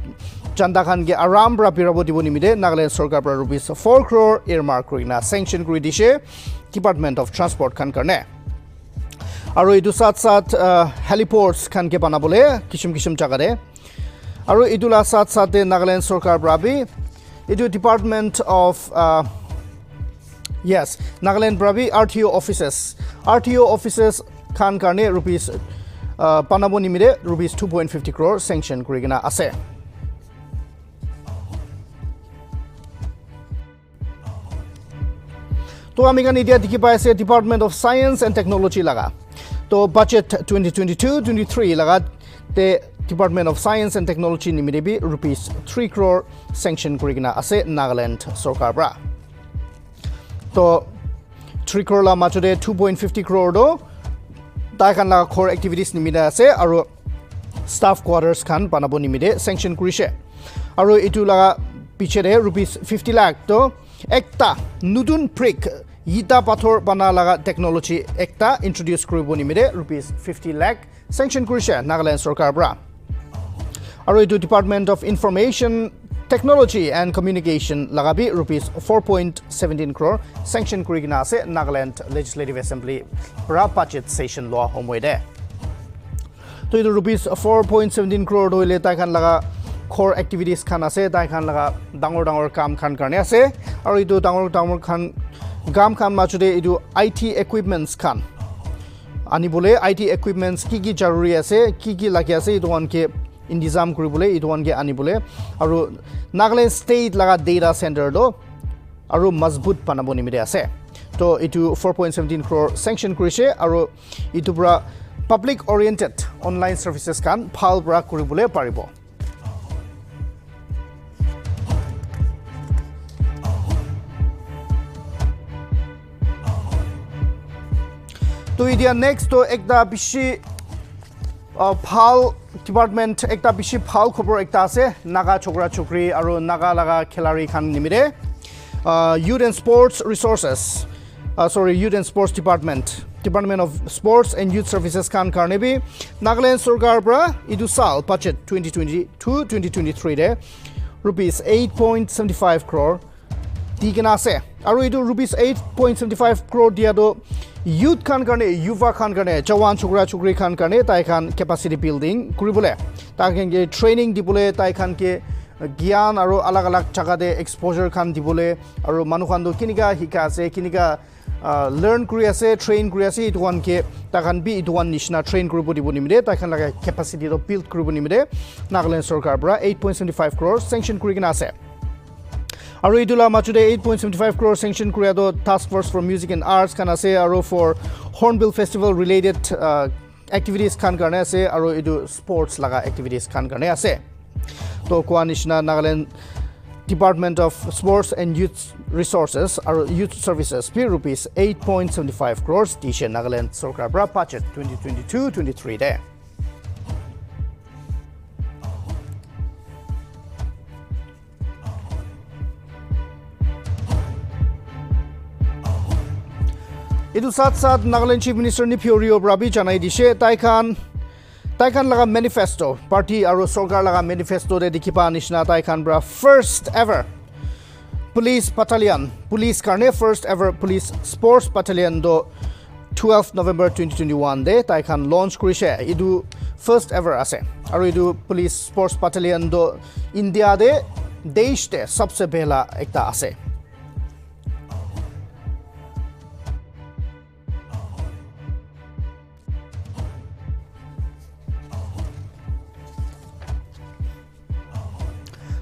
Speaker 1: chanda khan ge aram bra pirabo dibo nimide Nagaland Sarkar bra rupees 4 crore earmark kurina sanction kuri dishe Department of Transport khan karne aru idu sat heliports khan ke banabole kishim jaga de aru idula sat de Nagaland Sarkar bra bi idu Department of Nagaland bra bi RTO offices khan karne rupees panabo nimide rupees 2.50 crore sanction kurigina ase तो आमी kan idia dikhi pai ase Department of Science and Technology laga to budget 2022-23 laga te Department of Science and Technology nimide bi rupees 3 crore sanction kurigina ase Nagaland Sarkar bra to 3 crore la machude 2.50 crore do tai kan la core activities nimide ase aru staff quarters khan banabo nimide sanction kurise aru itu laga piche de rupees 50 lakh to ekta nudun prick yita pathor bana laga technology ekta introduce kuribo nimide rupees 50 lakh sanction kurise Nagaland Sarkar bra aru itu Department of Information Technology and Communication lagabi rupees 4.17 crore sanction kurigina ase Nagaland Legislative Assembly bra budget session law homoide to itu rupees 4.17 crore doile tai kan laga core activities khan ase tai khan laga dangor kam khan karne ase aru idu dangor khan gam khan machude idu IT equipments khan ani bole IT equipments ki jaruri ase ki lagi ase idu anke indizam kuribole idu anke ani bole aru Nagaland state laga data center do aru mazbut panabo nimide ase to itu 4.17 crore sanction kurise aru itu bra public oriented online services khan phal bra kuribole paribo to idia next to ekta bishi phal department ekta bishi phal khobor ekta ase naga chokra chokri aro naga laga khilari khan nimire youth and sports resources youth and sports department of sports and youth services khan karne bi Nagaland sarkar pra idu sal budget 2022-2023 de rupees 8.75 crore digena ase aro idu rupees 8.75 crore dia do youth khan karne yuva khan karne jawan chokra chokri khan karne tai khan capacity building kuribole ta khan ke training dibole tai khan ke gyan aro alag alag jaga de exposure khan dibole aro manu khan do kinika hika ase kinika learn kuri ase train kuri ase itu one ke ta khan bi itu one nishna train kuribo dibo nimide ta khan laga capacity do build kuribo nimide Nagaland sarkar bra 8.75 crore sanction kuri kina ase aro idula machude 8.75 crore sanction kuri do task force for music and arts khan ase aro for hornbill festival related activities khan karne ase aro idu sports laga activities khan karne ase to kwa nishna Nagaland Department of Sports and Youth Resources or Youth Services P rupees 8.75 crores Tisha Nagaland Sarkar bra budget 2022-23 de Idu sat Nagaland Chief Minister ni Pyorio Brabi janai dishe Taikan laga manifesto party aro sarkar laga manifesto de dikhipa nishna taikan bra first ever police battalion police karne first ever police sports battalion do 12th November 2021 de taikan launch kurise idu first ever ase aro idu police sports battalion do India de desh de sabse pehla ekta ase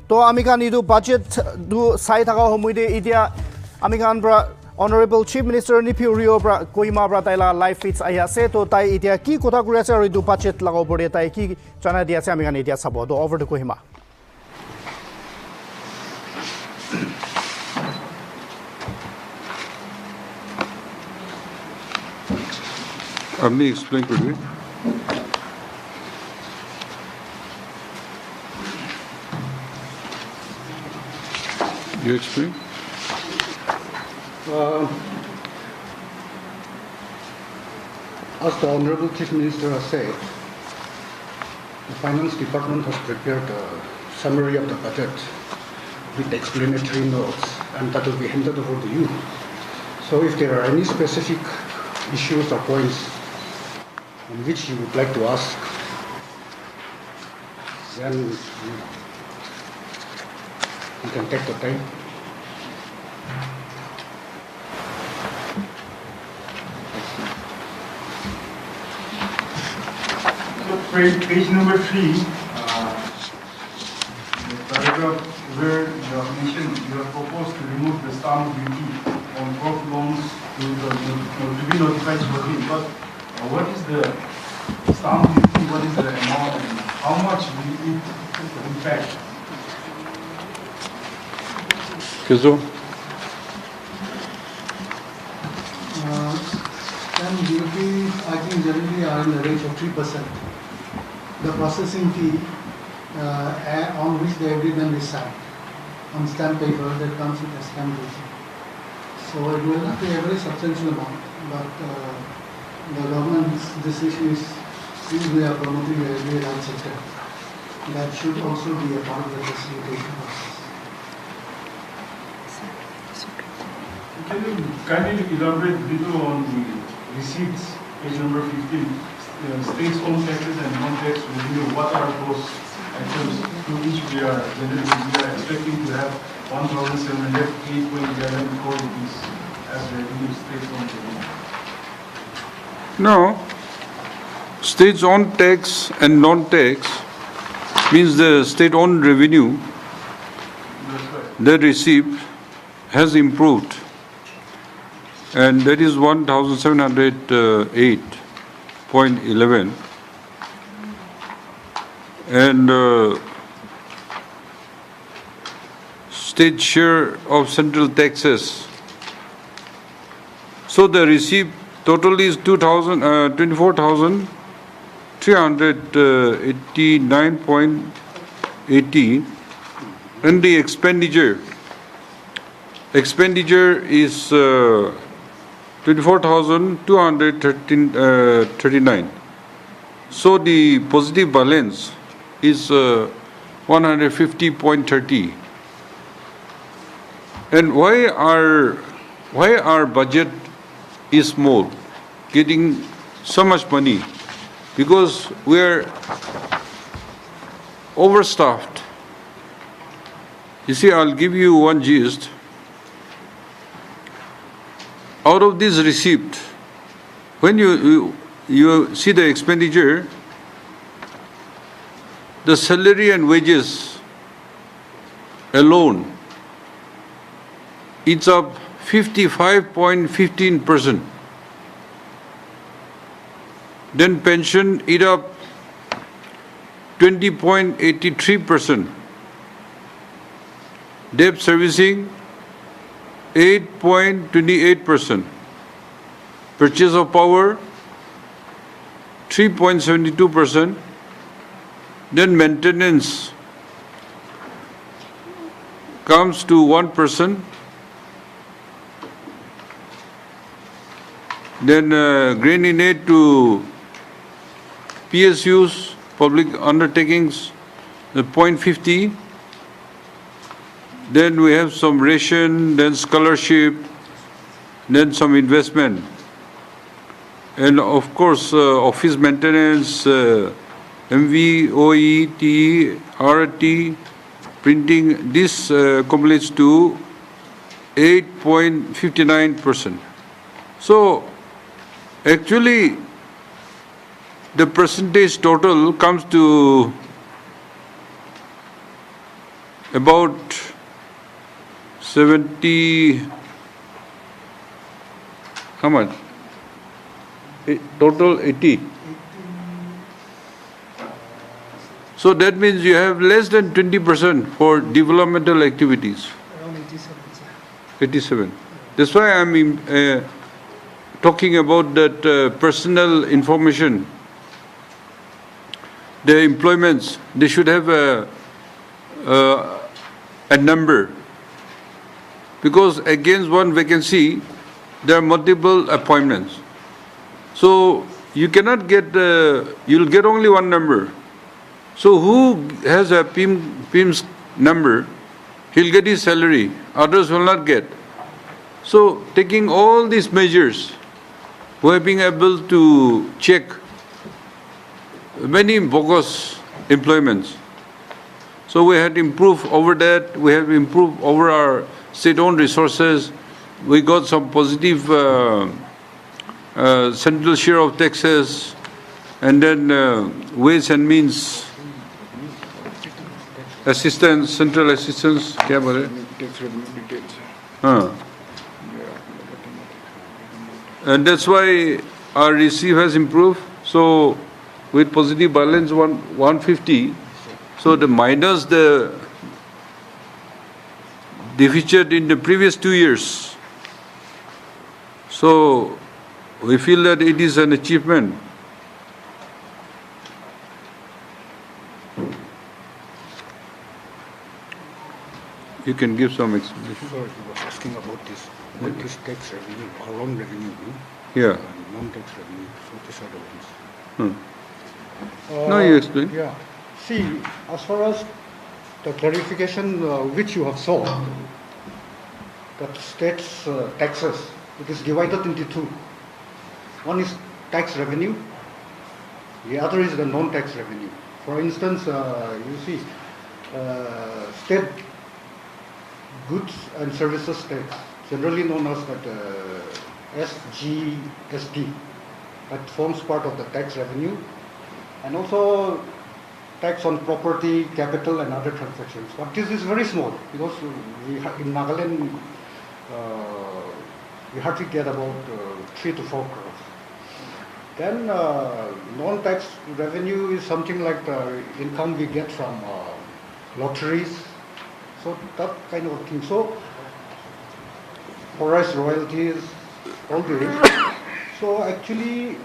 Speaker 1: to amikan idu budget du sai thaka homuide idia amikan bra honorable chief minister ni Pyorio bra koima bra taila live feeds aya se to tai idia ki kotha kuri ase aru idu budget lagao bode tai ki jana dia ase amikan idia sabo to over to kohima
Speaker 2: Amni explain could we You explain?
Speaker 3: As the Honorable Chief Minister has said, the Finance Department has prepared a summary of the budget with explanatory notes, and that will be handed over to you. So if there are any specific issues or points on which you would like to ask, then you can take the time.
Speaker 4: Page number 3, the paragraph where you have mentioned you have proposed to remove the stamp duty on crop loans to be notified shortly. But what is the stamp duty? What is the amount? And how much will it impact?
Speaker 2: Kizo?
Speaker 3: Stamp duty, I think generally are in the range of 3%. The processing fee on which the agreement is signed on stamp paper that comes with a stamp duty. So it will not be a very substantial amount, but the government's decision is since we are promoting the agri land sector, that should also be a part of the facilitation process.
Speaker 4: Can you kindly elaborate a little on the receipts, page number 15? States own taxes and non-tax revenue, what are those items to which we are expecting to have 1,708.11 crore rupees as revenue states own revenue?
Speaker 2: No. States own tax and non-tax means the state owned revenue, the receipt has improved, and that is 1,708.11, and state share of central taxes. So the receipt total is 24,389.80, and the expenditure is 24,239. So the positive balance is 150.30. And why our budget is small, getting so much money? Because we are overstaffed. You see, I'll give you one gist. Out of this receipt, when you see the expenditure, the salary and wages alone, it's up 55.15%. Then pension, it up 20.83%. Debt servicing, 8.28%. Purchase of power, 3.72%. Then maintenance comes to 1%. Then grain in aid to PSUs, public undertakings, 0.50. Then we have some ration, then scholarship, then some investment. And of course, office maintenance, MV, OE, TE, RT, printing, this accumulates to 8.59%. So, actually, the percentage total comes to about 70, how much? Total 80. So that means you have less than 20% for developmental activities.
Speaker 3: Around 87.
Speaker 2: 87. That's why I'm talking about that personal information. The employments, they should have a number. Because against one vacancy, there are multiple appointments. So you cannot get, you'll get only one number. So who has a PIM's number, he'll get his salary, others will not get. So taking all these measures, we have been able to check many bogus employments. So we had improved over that, we have improved over our state-owned resources, we got some positive central share of taxes, and then ways and means assistance, central assistance, क्या बोले? And that's why our receive has improved. So with positive balance 150, so the minus the deficit in the previous 2 years. So we feel that it is an achievement. You can give some explanation.
Speaker 5: Sorry, he was asking about this. What is tax revenue or loan revenue?
Speaker 2: Yeah.
Speaker 5: And non-tax revenue. So these are the ones.
Speaker 2: No, you explain.
Speaker 5: Yeah. See, as far as the clarification which you have sought, that states taxes, it is divided into two. One is tax revenue, the other is the non-tax revenue. For instance, you see, state goods and services tax, generally known as that SGST, that forms part of the tax revenue, and also tax on property, capital, and other transactions. But this is very small because in Nagaland we hardly get about 3 to 4 crores. Then non-tax revenue is something like the income we get from lotteries, so that kind of thing. So forest royalties, all this. So actually,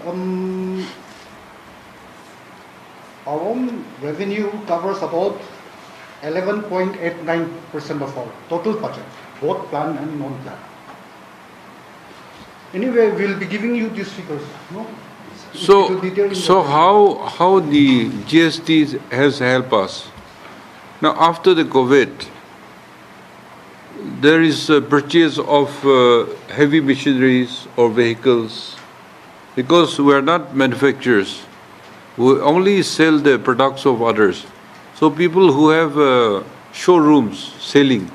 Speaker 5: our own revenue covers about 11.89% of our total budget, both planned and non-planned. Anyway, we'll be giving you these figures. No? It will be there in
Speaker 2: So
Speaker 5: the-
Speaker 2: how the GST has helped us? Now after the COVID, there is a purchase of heavy machineries or vehicles because we are not manufacturers. We only sell the products of others. So people who have showrooms selling.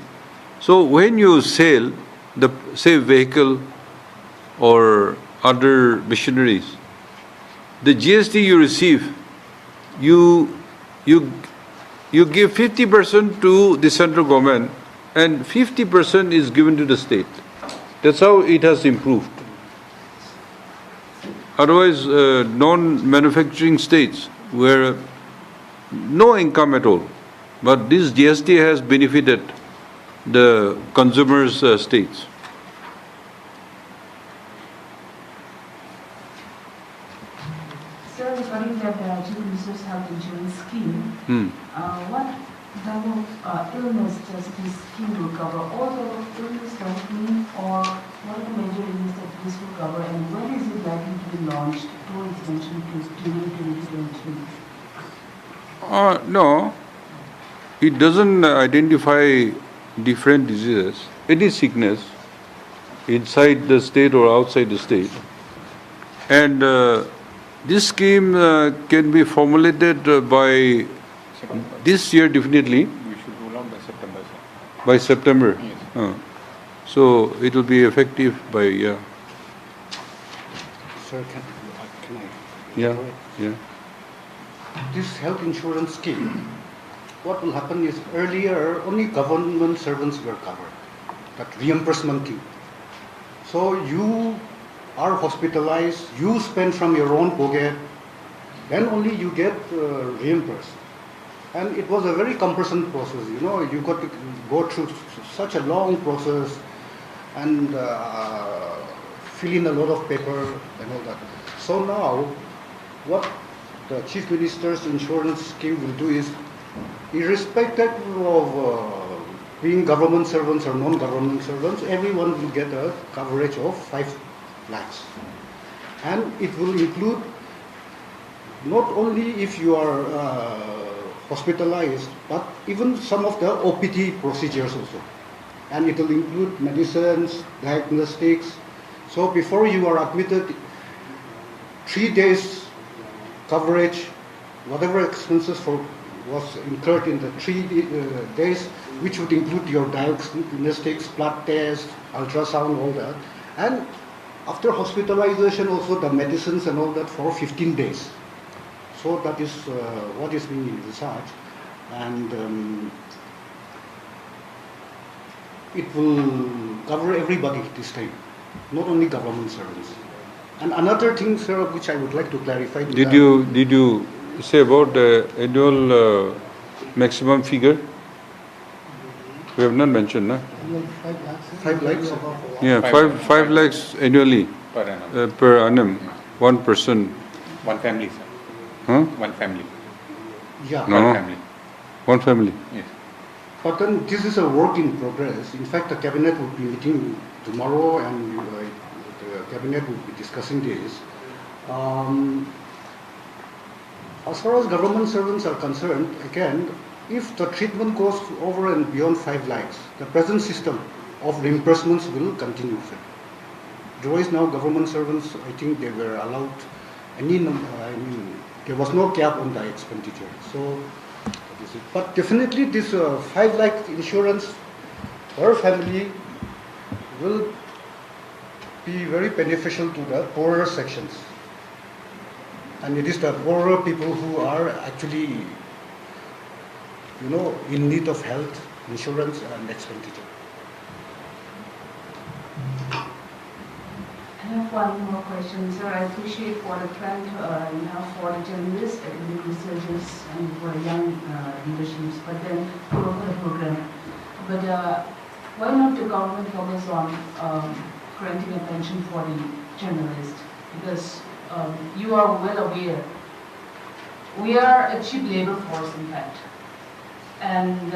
Speaker 2: So when you sell the say vehicle or other machineries, the GST you receive, you give 50% to the central government and 50% is given to the state. That's how it has improved. Otherwise, non-manufacturing states were no income at all. But this GST has benefited the consumers' states.
Speaker 6: Sir, regarding that Chief Minister's health insurance scheme, what type of illness does this scheme will cover? All type of illness does it mean, or what are the major illness that this will cover, and when is it likely to be launched to extension to during 2023?
Speaker 2: No, it doesn't identify different diseases. Any sickness inside the state or outside the state. And this scheme can be formulated by this year definitely.
Speaker 7: We should roll out by September, sir.
Speaker 2: By September.
Speaker 7: Yes.
Speaker 2: So it will be effective by, yeah.
Speaker 5: Sir, can I?
Speaker 2: Yeah, yeah.
Speaker 5: This health insurance scheme, what will happen is earlier only government servants were covered, that reimbursement scheme. So you are hospitalized, you spend from your own pocket, then only you get reimbursed. And it was a very cumbersome process, you know, you got to go through such a long process and fill in a lot of paper and all that. So now, what the Chief Minister's insurance scheme will do is, irrespective of being government servants or non-government servants, everyone will get a coverage of 5 lakhs. And it will include not only if you are hospitalized, but even some of the OPD procedures also. And it will include medicines, diagnostics. So before you are admitted, 3 days coverage, whatever expenses was incurred in the 3 days, which would include your diagnostics, blood test, ultrasound, all that. And after hospitalization also the medicines and all that for 15 days. So that is what is being researched. And it will cover everybody this time, not only government servants. And another thing, sir, which I would like to clarify.
Speaker 2: Did you say about the annual maximum figure? We have not mentioned, no?
Speaker 5: 5 lakhs?
Speaker 2: Yeah, 5 lakhs annually
Speaker 7: Per annum.
Speaker 2: per annum, 1 person.
Speaker 7: One family, sir.
Speaker 2: Huh?
Speaker 7: One family.
Speaker 5: Yeah.
Speaker 2: No.
Speaker 7: One family.
Speaker 2: One family.
Speaker 7: Yes.
Speaker 5: But then this is a work in progress. In fact, the cabinet will be meeting tomorrow and the cabinet will be discussing this. As far as government servants are concerned, again, if the treatment goes over and beyond 5 lakhs, the present system of reimbursements will continue. Otherwise, now government servants, I think they were allowed any number, there was no cap on the expenditure. So, that is it. But definitely this 5 lakh insurance per family will be very beneficial to the poorer sections. And it is the poorer people who are actually, in need of health insurance and expenditure.
Speaker 6: I have one more question, sir. I appreciate for the trend you have for the journalists, academic researchers, and for young leaderships, but then for the program. But why not the government focus on granting a pension for the journalists because you are well aware we are a cheap labor force, in fact, and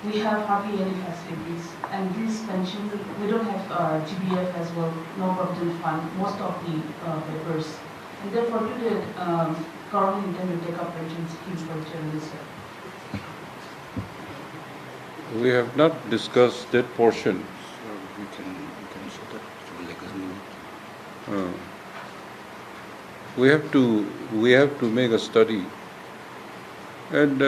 Speaker 6: we have hardly any facilities. And this pension, we don't have GBF as well, no provident fund, most of the papers. And therefore, to the government intend to take up pension schemes for journalists.
Speaker 2: We have not discussed that portion.
Speaker 5: So we can say that like a minute.
Speaker 2: We have to make a study, and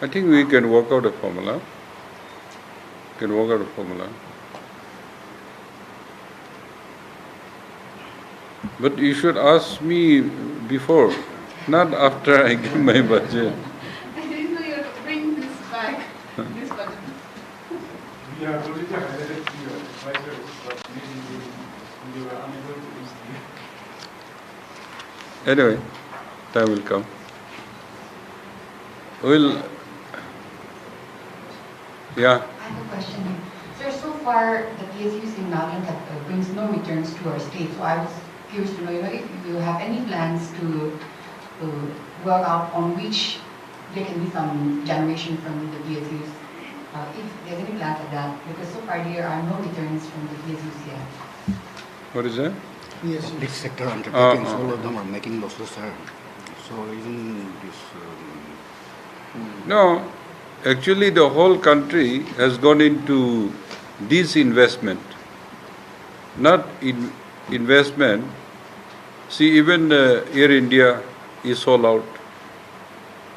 Speaker 2: I think we can work out a formula. But you should ask me before, not after I give my budget.
Speaker 8: I didn't know you would bring this back, this budget.
Speaker 4: We have already highlighted to your advisors, but maybe we were unable to reach the...
Speaker 2: Anyway, time will come. Yeah.
Speaker 9: I have a question. Sir, so far the PSUs in Nagaland brings no returns to our state. So I was curious to know, if you have any plans to work out on which there can be some generation from the PSUs, if there's any plans like that, because so far there are no returns from the PSUs yet.
Speaker 2: What is that?
Speaker 3: Yes.
Speaker 5: Big sector undertakings, all of them are making losses, sir. So even this...
Speaker 2: No, actually the whole country has gone into disinvestment, not investment. See, even Air India is sold out.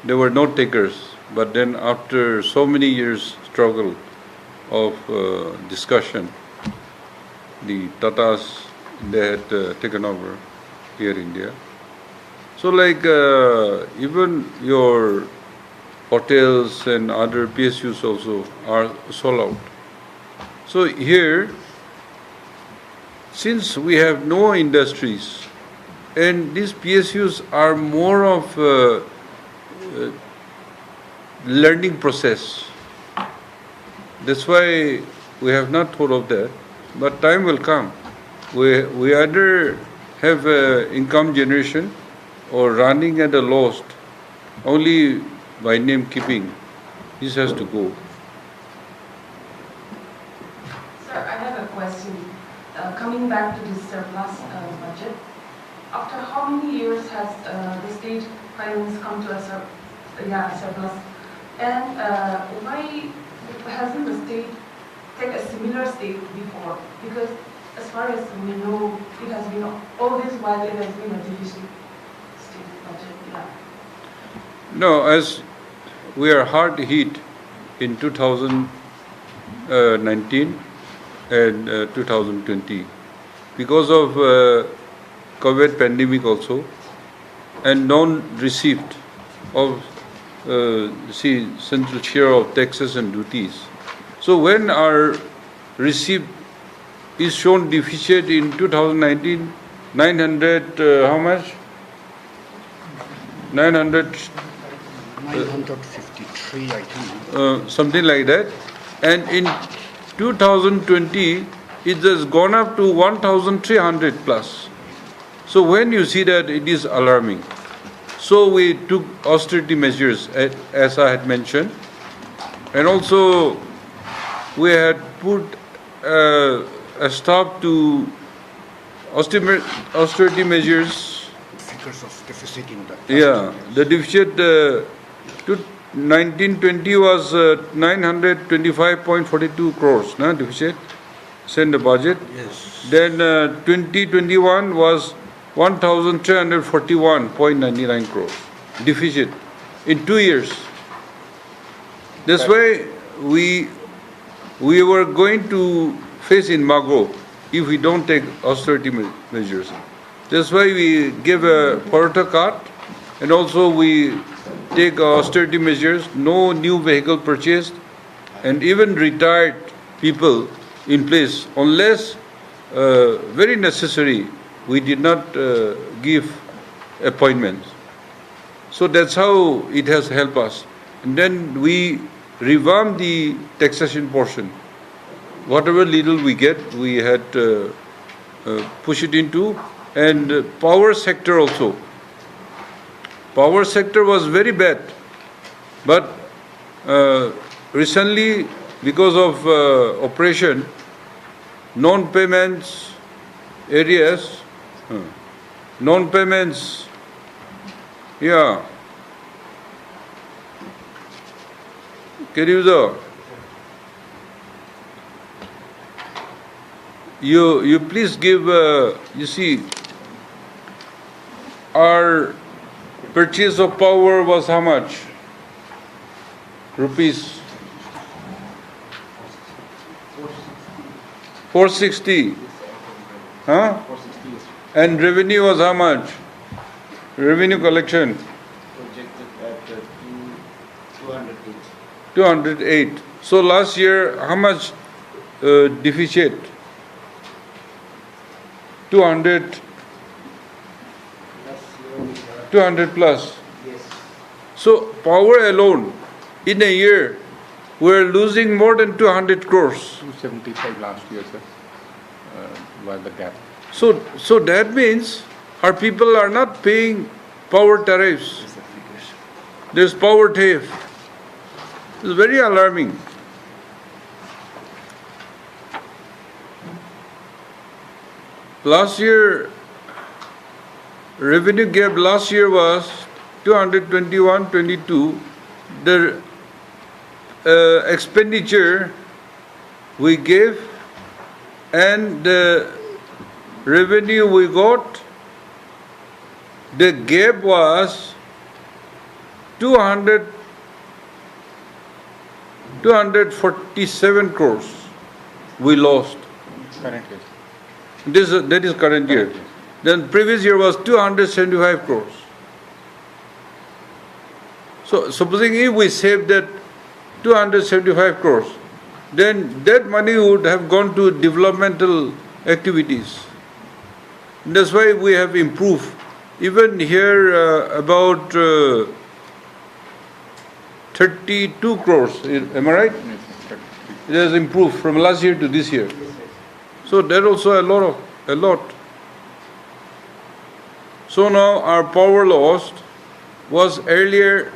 Speaker 2: There were no takers, but then after so many years struggle of discussion, the Tatas, they had taken over Air India. So like even your hotels and other PSUs also are sold out. So here, since we have no industries, and these PSUs are more of a learning process, that's why we have not thought of that. But time will come. We either have income generation or running at a loss, only by name keeping. This has to go.
Speaker 6: Sir, I have a question. Coming back to this surplus budget, after how many years has the state finance come to a surplus? And why hasn't the state take a similar state before? Because as far as we know, it has been all this while it has been a deficit state budget. Yeah.
Speaker 2: No, as we are hard hit in 2019 and 2020 because of COVID pandemic also, and non-receipt of central share of taxes and duties. So when our receipt is shown deficit in 2019, 900 how much?
Speaker 5: 953, I think.
Speaker 2: Something like that. And in 2020, it has gone up to 1,300 plus. So when you see that, it is alarming. So we took austerity measures, as I had mentioned, and also we had put a stop to austerity measures.
Speaker 5: Figures of deficit in that.
Speaker 2: Yeah, the deficit to 1920 was 925.42 crores, no, deficit, send the budget.
Speaker 5: Yes.
Speaker 2: Then 2021 was 1,341.99 crores deficit in 2 years. That's why we were going to face embargo if we don't take austerity measures. That's why we give a Porta card, and also we take austerity measures, no new vehicle purchased, and even retired people in place, unless very necessary, we did not give appointments. So that's how it has helped us. And then we revamped the taxation portion. Whatever little we get, we had push it into, and power sector also. Power sector was very bad, but recently, because of operation, non-payments areas, non-payments, yeah. You please give, you see, our purchase of power was how much? Rupees 460. Huh? And revenue was how much? Revenue collection?
Speaker 7: Projected at 208.
Speaker 2: 208. So last year, how much deficit? 200 plus.
Speaker 7: Yes.
Speaker 2: So power alone, in a year, we're losing more than 200 crores.
Speaker 7: 275 last year, sir, was the gap.
Speaker 2: So that means our people are not paying power tariffs. There's power theft. It's very alarming. Last year, revenue gap last year was 221-22. The expenditure we gave and the revenue we got, the gap was 247 crores we lost.
Speaker 7: Current year.
Speaker 2: That is current year. Then previous year was 275 crores. So supposing if we save that 275 crores, then that money would have gone to developmental activities. That's why we have improved. Even here about 32 crores, am I right? It has improved from last year to this year. So that also a lot. So now our power loss was earlier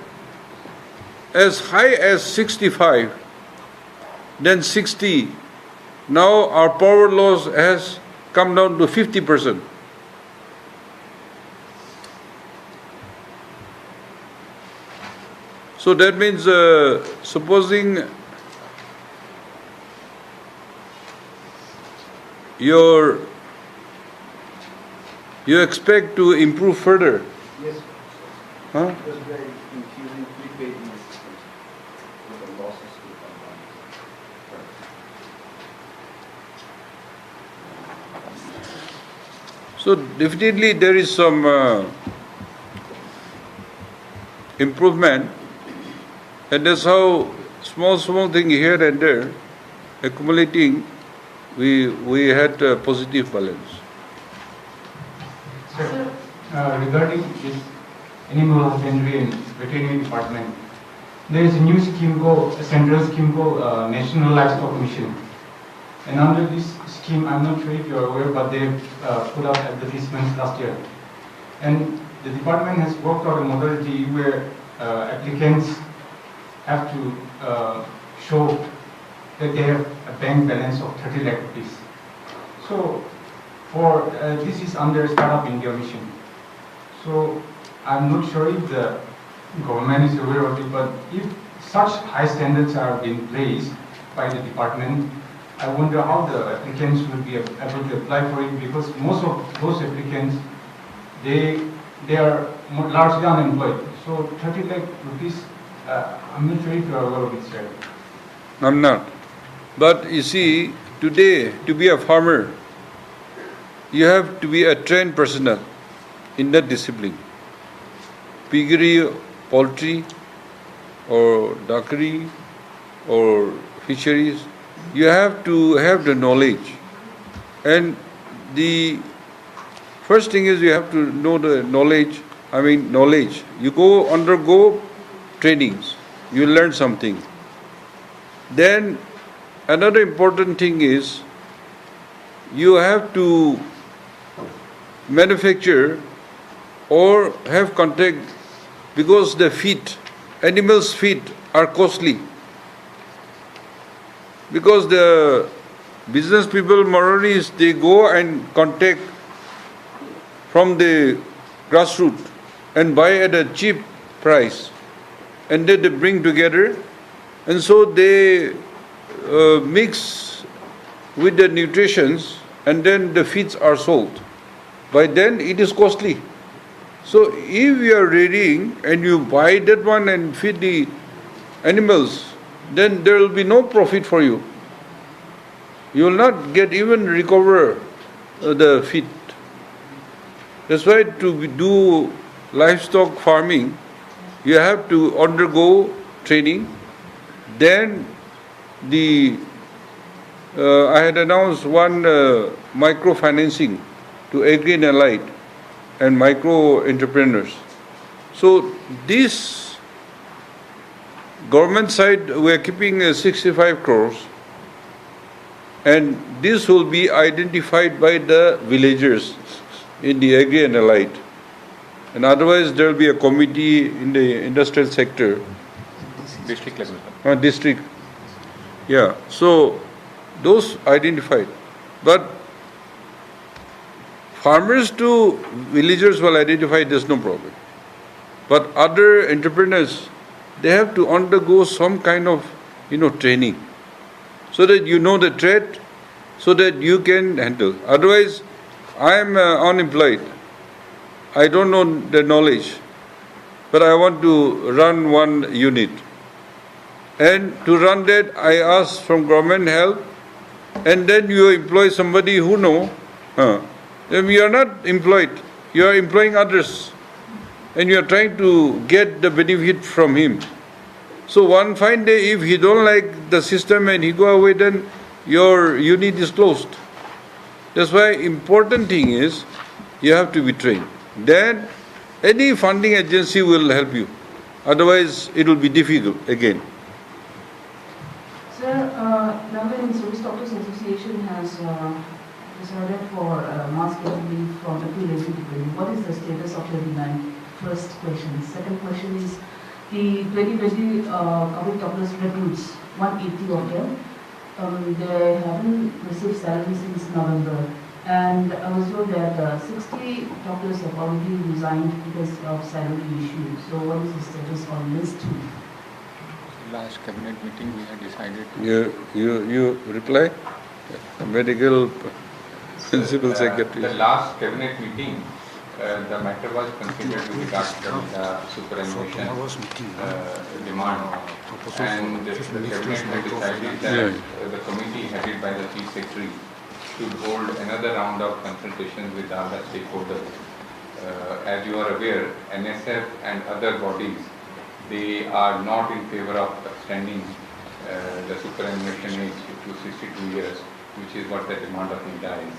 Speaker 2: as high as 65, then 60. Now our power loss has come down to 50%. So that means supposing you expect to improve further.
Speaker 5: Yes,
Speaker 2: Huh?
Speaker 5: because we are infusing prepaid in the system, so the losses will come down.
Speaker 2: So definitely there is some improvement, and that's how small thing here and there accumulating, we had a positive balance.
Speaker 10: Sir, regarding this animal husbandry and veterinary department, there is a new scheme called, a central scheme called National Livestock Mission. And under this scheme, I'm not sure if you're aware, but they put out advertisements last year. And the department has worked out a modality where applicants have to show that they have a bank balance of 30 lakh rupees. So, for this is under Startup India Mission. So, I'm not sure if the government is aware of it, but if such high standards are being placed by the department, I wonder how the applicants will be able to apply for it, because most of those applicants, they are largely unemployed. So 30 lakh rupees, I'm not sure if you are aware of it, sir.
Speaker 2: I'm not. But you see, today to be a farmer, you have to be a trained personnel in that discipline. Piggery, poultry, or duckery, or fisheries, you have to have the knowledge. And the first thing is you have to know the knowledge. You go undergo trainings, you learn something. Then another important thing is you have to manufacture or have contact, because the feet, animals' feet are costly. Because the business people, Maoris, they go and contact from the grassroots and buy at a cheap price, and then they bring together, and so they mix with the nutritions, and then the feeds are sold. By then it is costly. So if you are rearing and you buy that one and feed the animals, then there will be no profit for you. You will not get even recover the feed. That's why to do livestock farming, you have to undergo training. Then I had announced one microfinancing to agri and allied and micro entrepreneurs. So this government side, we are keeping 65 crores, and this will be identified by the villagers in the agri and allied. And otherwise there will be a committee in the industrial sector.
Speaker 7: District level.
Speaker 2: District. Yeah. So those identified. But farmers to villagers will identify, there's no problem. But other entrepreneurs, they have to undergo some kind of, training, so that you know the trade, so that you can handle. Otherwise, I am unemployed. I don't know the knowledge, but I want to run one unit. And to run that, I ask from government help, and then you employ somebody who know. Then you are not employed, you are employing others, and you are trying to get the benefit from him. So one fine day, if he don't like the system and he go away, then your unit is closed. That's why important thing is you have to be trained. Then any funding agency will help you. Otherwise, it will be difficult again.
Speaker 6: Sir, Nagaland Service Doctors Association has decided for mass leave from April 2020. What is the status of the demand? First question. Second question is the 2020 COVID doctors recruits, 180 of them. They haven't received salary since November. And also that 60 doctors have already resigned because of salary issues. So what is the status on this too?
Speaker 7: Last cabinet meeting we had decided to...
Speaker 2: You reply? Medical principal secretary.
Speaker 7: The last cabinet meeting, the matter was considered with regards to the superannuation demand, and the cabinet had decided that the committee headed by the chief secretary should hold another round of consultations with other stakeholders. As you are aware, NSF and other bodies, they are not in favor of extending the superannuation age to 62 years, which is what the demand of India is.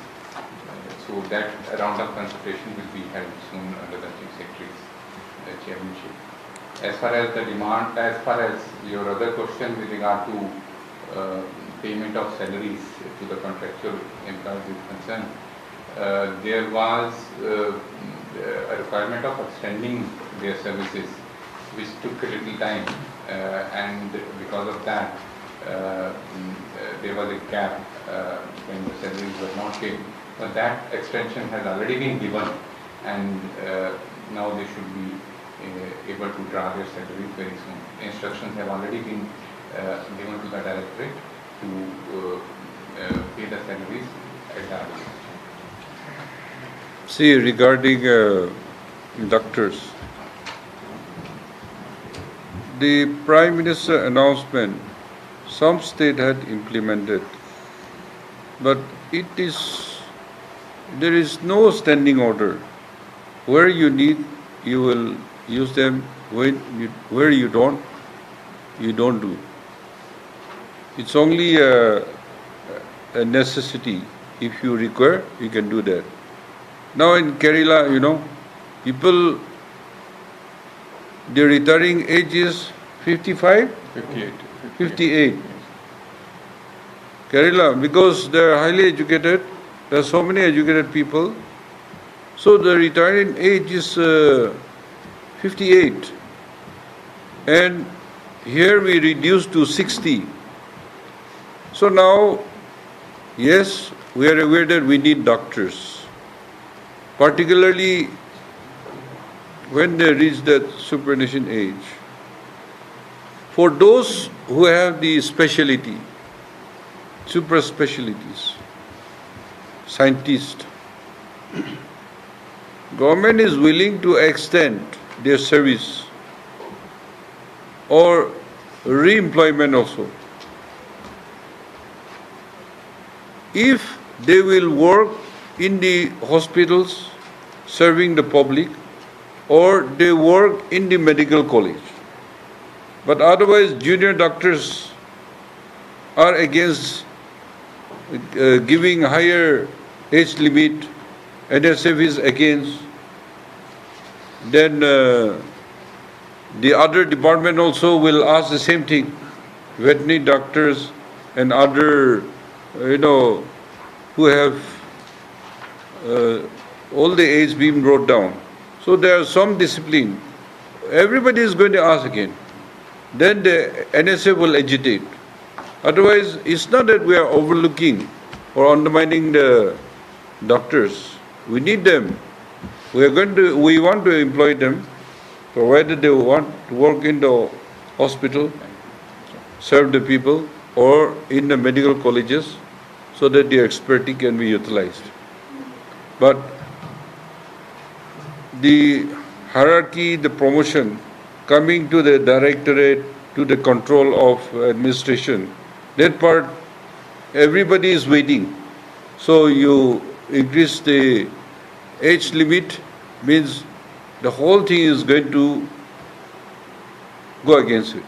Speaker 7: So that round of consultation will be held soon under the Chief Secretary's chairmanship. As far as the demand, as far as your other question with regard to payment of salaries to the contractual employees is concerned, there was a requirement of extending their services, which took a little time, and because of that, there was a gap when the salaries were not paid. But that extension has already been given, and now they should be able to draw their salaries very soon. Instructions have already been given to the directorate to pay the salaries at the earliest.
Speaker 2: See, regarding doctors, the Prime Minister announcement, some state had implemented, but there is no standing order. Where you need, you will use them. Where you don't do. It's only a necessity. If you require, you can do that. Now in Kerala, people, their retiring age is 55? 58. Kerala, because they are highly educated, there are so many educated people, So the retiring age is 58. And here we reduced to 60. So now, yes, we are aware that we need doctors, particularly when they reach that superannuation age. For those who have the specialty, super specialties, scientists, government is willing to extend their service or re-employment also. If they will work in the hospitals serving the public, or they work in the medical college. But otherwise, junior doctors are against giving higher age limit, NSF is against. Then the other department also will ask the same thing. Veterinary doctors and other, who have all the age being brought down. So there is some discipline. Everybody is going to ask again. Then the NSF will agitate. Otherwise, it's not that we are overlooking or undermining the doctors. We need them. We want to employ them, provided they want to work in the hospital, serve the people, or in the medical colleges, so that their expertise can be utilized. But the hierarchy, the promotion, coming to the directorate, to the control of administration, that part, everybody is waiting. So you increase the age limit, means the whole thing is going to go against it.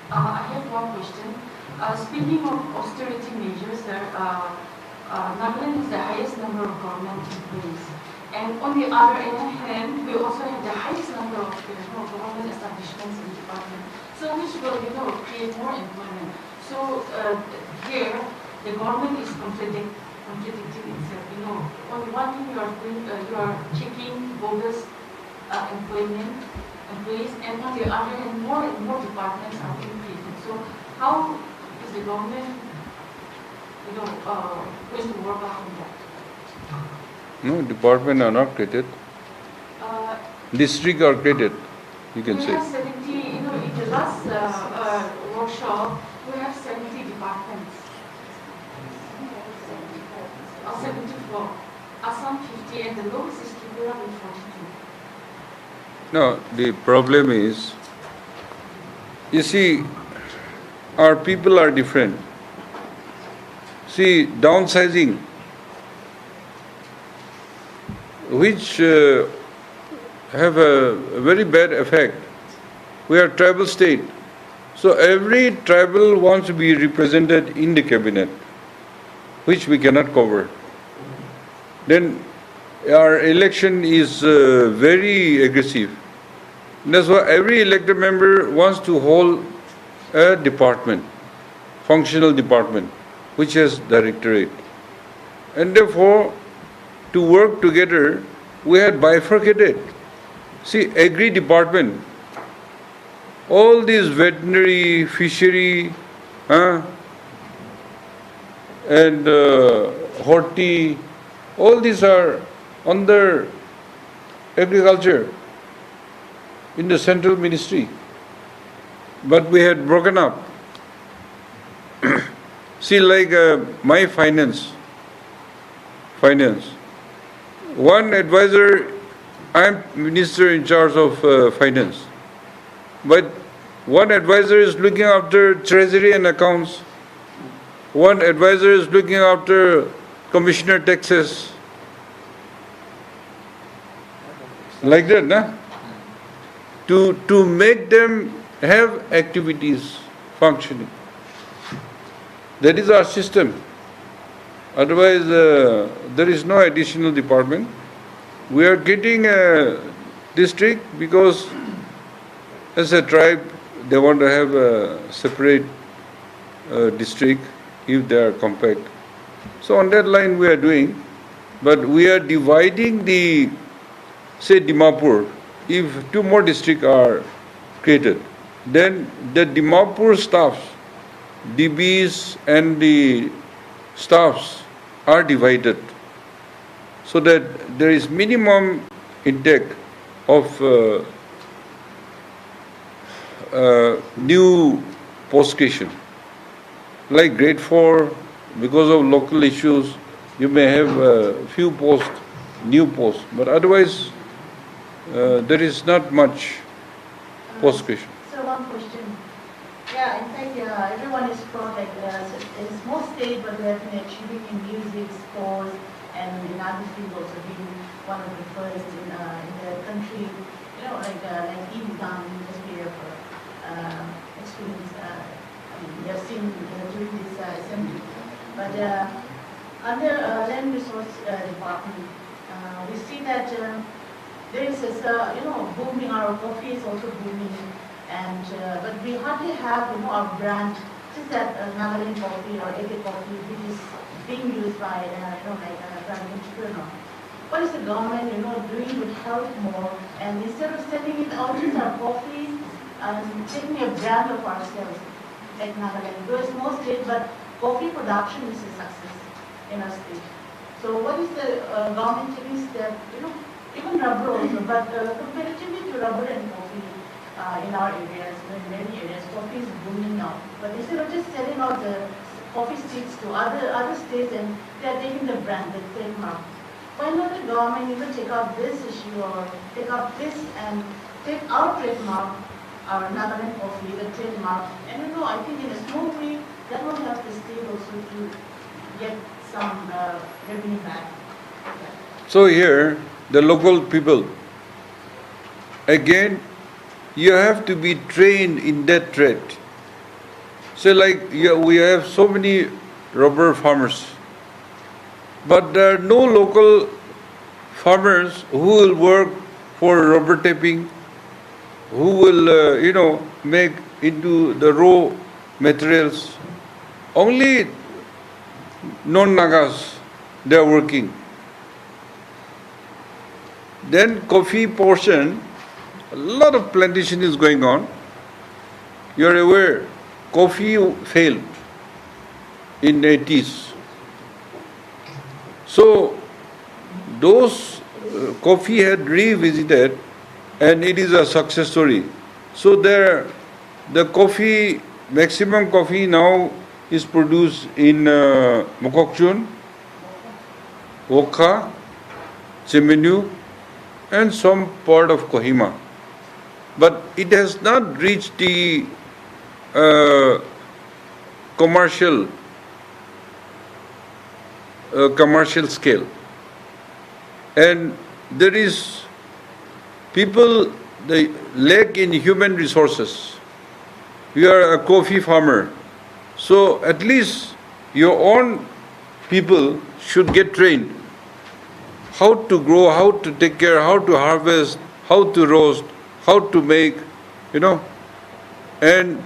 Speaker 6: I have one question. Speaking of austerity measures, Nagaland has the highest number of government employees. And on the other hand, we also have the highest number of government establishments and departments. So which will, create more employment. So here, the government is contradicting itself. On one hand, you are checking bogus employees, and on the other hand, more and more departments are being created. So how is the government, going to work out on that?
Speaker 2: No, department are not created. District are created, you can
Speaker 6: we
Speaker 2: say.
Speaker 6: Have 70, in the last workshop, we have 70 departments. 74. Assam 50, and the lowest is Tripura with 42.
Speaker 2: No, the problem is, you see, our people are different. See, downsizing, which have a very bad effect. We are a tribal state. So every tribal wants to be represented in the cabinet, which we cannot cover. Then our election is very aggressive. That's why every elected member wants to hold a department, functional department, which has directorate. And therefore, to work together, we had bifurcated. See, agri department, all these veterinary, fishery, and horti, all these are under agriculture in the central ministry. But we had broken up. See, like my finance. One advisor, I am minister in charge of finance. But one advisor is looking after treasury and accounts. One advisor is looking after commissioner taxes. Like that, na? To make them have activities functioning. That is our system. Otherwise, there is no additional department. We are getting a district because as a tribe, they want to have a separate district if they are compact. So on that line we are doing. But we are dividing the, say, Dimapur. If 2 more districts are created, then the Dimapur staffs, DBs and the staffs are divided so that there is minimum intake of new post creation. Like grade 4, because of local issues, you may have a few posts, new posts, but otherwise there is not much post creation.
Speaker 8: So one question. Yeah, in fact, everyone is proud that it's more state, but they have been achieving in music, sports, and in other fields also being one of the first in the country. You know, like even down in this period for experience. We have seen during this assembly. But under land resource department, we see that there is a booming. Our coffee is also booming, and but we hardly have our brand. Just that Nagaland coffee or AK coffee, which is being used by private entrepreneur. What is the government doing to help more? And instead of selling it out as our coffee, taking a brand of ourselves, like Nagaland. Though it's more state, but coffee production is a success in our state. So what is the government taking step? Even rubber also, but comparatively to rubber and coffee in our areas, in many areas, coffee is booming now. But instead of just selling out the coffee seeds to other states, and they are taking the brand, the trademark. Why not the government take up this issue or take up this and take our trademark, our Nagaland coffee, the trademark, and I think in a small way that will help the state also to get some revenue back. Okay.
Speaker 2: So here, the local people, again, you have to be trained in that trade. So we have so many rubber farmers, but there are no local farmers who will work for rubber taping, who will, make into the raw materials. Only non-Nagas, they are working. Then coffee portion, a lot of plantation is going on. You are aware, coffee failed in 80s. So those coffee had revisited, and it is a success story. So the coffee, maximum coffee now is produced in Mokokchung, Wokha, Chemenu, and some part of Kohima. But it has not reached the commercial scale. And there is people, they lack in human resources. You are a coffee farmer, so at least your own people should get trained how to grow, how to take care, how to harvest, how to roast, how to make, and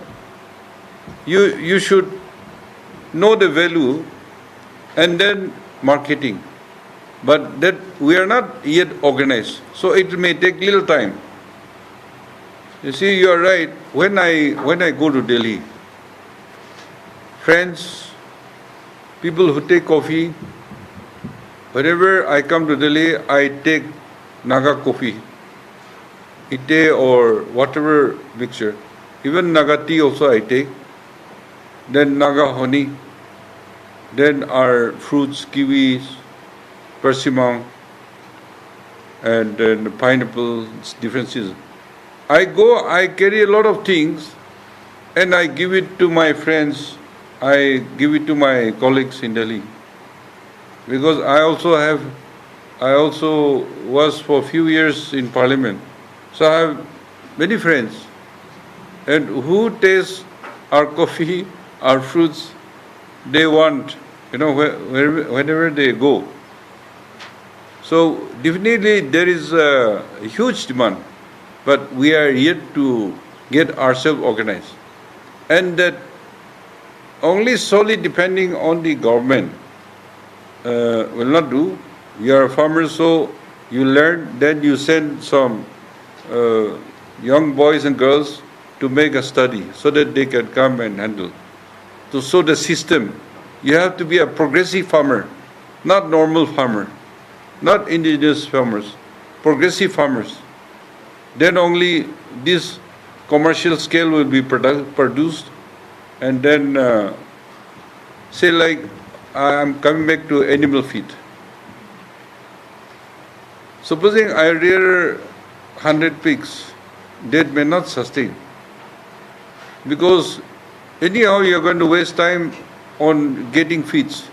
Speaker 2: you should know the value and then marketing. But that we are not yet organized, so it may take little time. You see, you are right. When I go to Delhi, friends, people who take coffee, whenever I come to Delhi, I take Naga coffee, Ite or whatever mixture. Even Naga tea also I take. Then Naga honey. Then our fruits, kiwis, persimmon, and then pineapple, different seasons. I carry a lot of things, and I give it to my friends, I give it to my colleagues in Delhi. Because I also was for a few years in Parliament. So I have many friends, and who taste our coffee, our fruits, they want, whenever they go. So definitely there is a huge demand, but we are yet to get ourselves organized. And that only solely depending on the government will not do. You are a farmer, so you learn, then you send some young boys and girls to make a study so that they can come and handle. To show the system, you have to be a progressive farmer, not normal farmer, not indigenous farmers, progressive farmers. Then only this commercial scale will be produced, and then say like I'm coming back to animal feed. Supposing I rear 100 pigs, that may not sustain. Because anyhow you're going to waste time on getting feeds.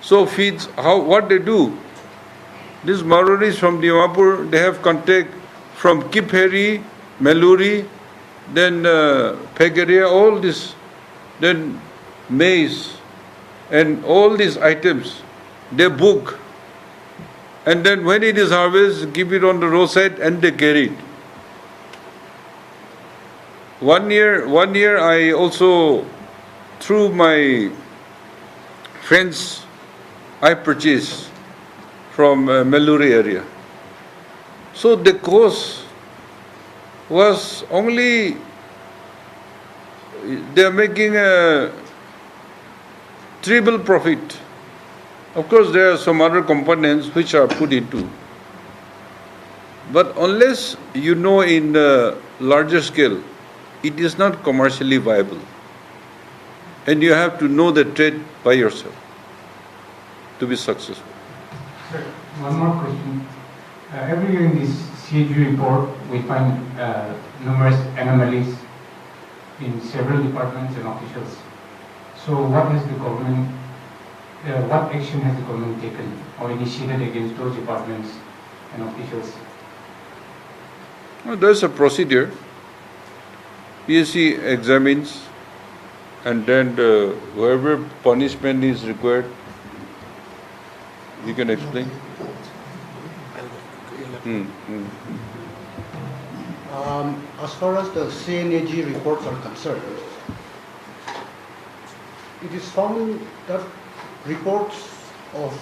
Speaker 2: So feeds, what they do, these Maoris from Dimapur, they have contact from Kipheri, Meluri, then Pegaria, all this, then maize, and all these items, they book. And then when it is harvested, give it on the roadside and they carry it. One year I also, through my friends, I purchased from Meluri area. So the cost was only, they are making a triple profit. Of course, there are some other components which are put into. But unless you know in the larger scale, it is not commercially viable. And you have to know the trade by yourself to be successful.
Speaker 10: Sir, one more question. Every year in this CAG report, we find numerous anomalies in several departments and officials. So what has the government, what action has the government taken or initiated against those departments and officials?
Speaker 2: Well, there's a procedure. PSC examines, and then whoever punishment is required, you can explain.
Speaker 5: As far as the CNAG reports are concerned, it is found that reports of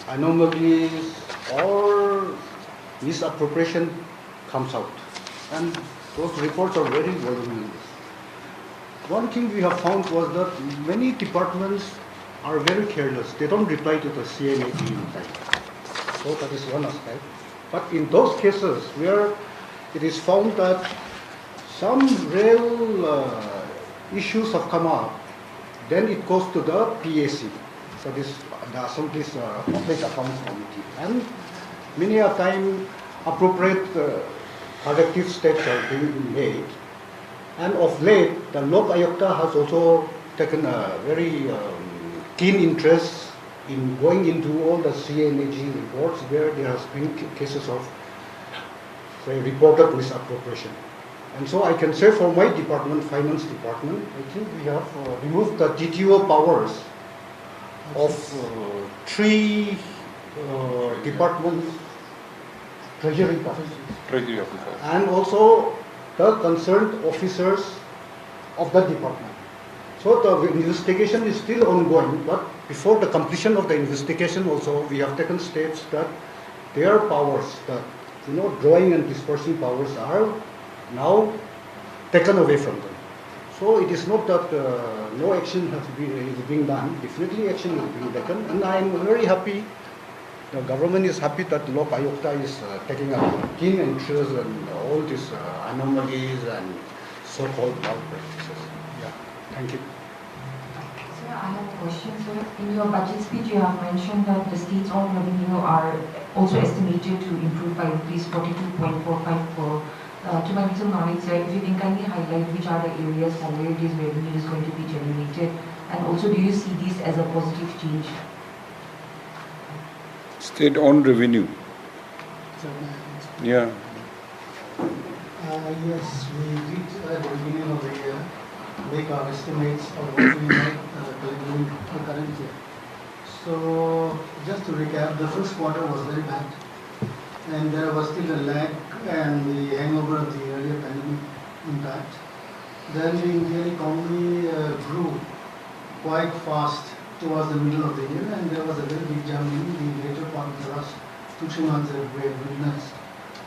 Speaker 5: anomalies or misappropriation comes out, and those reports are very voluminous. One thing we have found was that many departments are very careless. They don't reply to the CNAG in time. So that is one aspect. But in those cases where it is found that some real issues have come up, then it goes to the PAC, that is the Assembly's Public Accounts Committee. And many a time appropriate corrective steps are being made. And of late, the Lok Ayukta has also taken a very keen interest in going into all the CNAG reports where there has been cases of, say, reported misappropriation. And so I can say for my department, finance department, I think we have removed the GTO powers of 3 departments, treasury officers, and also the concerned officers of the department. So the investigation is still ongoing, but before the completion of the investigation also, we have taken steps that their powers, that drawing and dispersing powers are now taken away from them. So it is not that no action is being done. Definitely action is being taken, and I am very happy. The government is happy that Lok Ayukta is taking a keen interest in all these anomalies and so-called malpractices. Yeah, thank you.
Speaker 9: Sir, I have a question, sir. In your budget speech, you have mentioned that the state's own revenue are also estimated to improve by rupees 42.45 per. To my little knowledge, sir, if you can kindly highlight which are the areas for where this revenue is going to be generated, and also do you see this as a positive change?
Speaker 2: State-owned revenue. Yeah.
Speaker 3: Yes, we did at the beginning of the year make our estimates of what we might collect in the current year. So, just to recap, the first quarter was very bad, and there was still a lag and the hangover of the earlier pandemic impact. Then the Indian economy grew quite fast towards the middle of the year, and there was a very big jump in 3 months that we have witnessed,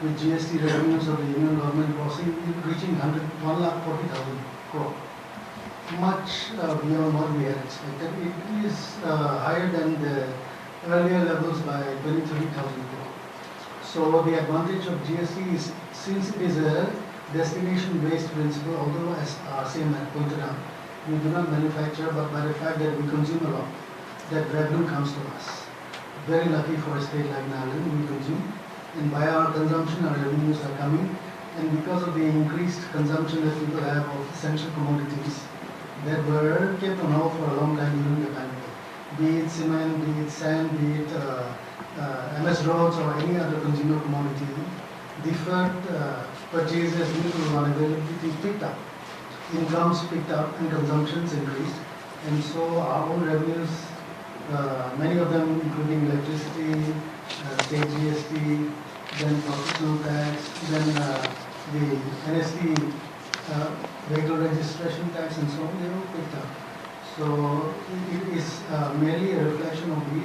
Speaker 3: with GST revenues of the Union government reaching 1,40,000 crore, much beyond what we had expected. It is higher than the earlier levels by 20,000-30,000 crore. So the advantage of GST is, since it is a destination-based principle, although as same as pointed out, we do not manufacture, but by the fact that we consume a lot, that revenue comes to us. Very lucky for a state like Nagaland, we consume, and by our consumption, our revenues are coming, and because of the increased consumption that people have of essential commodities that were kept on hold for a long time during the pandemic, be it cement, be it sand, be it MS roads or any other consumer commodity, deferred purchases due to unavailability picked up, incomes picked up, and consumptions increased, and so our own revenues, many of them including electricity, state GST, then professional tax, then the NST vehicle registration tax and so on, they all picked up. So it is merely a reflection of the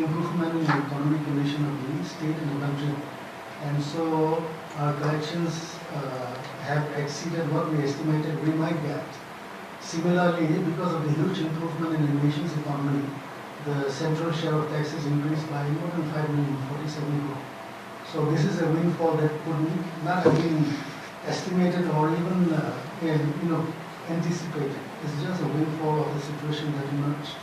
Speaker 3: improvement in the economic condition of the state and the country. And so our collections have exceeded what we estimated we might get. Similarly, because of the huge improvement in the nation's economy, the central share of taxes increased by more than 5,047 crore. So this is a windfall that could not have been estimated or even anticipated. It's just a windfall of the situation that emerged.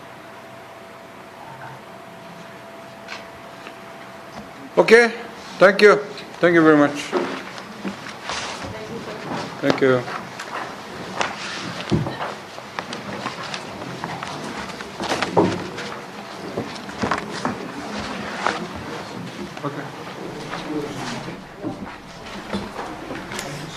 Speaker 2: Okay, thank you. Thank you very much. Thank you.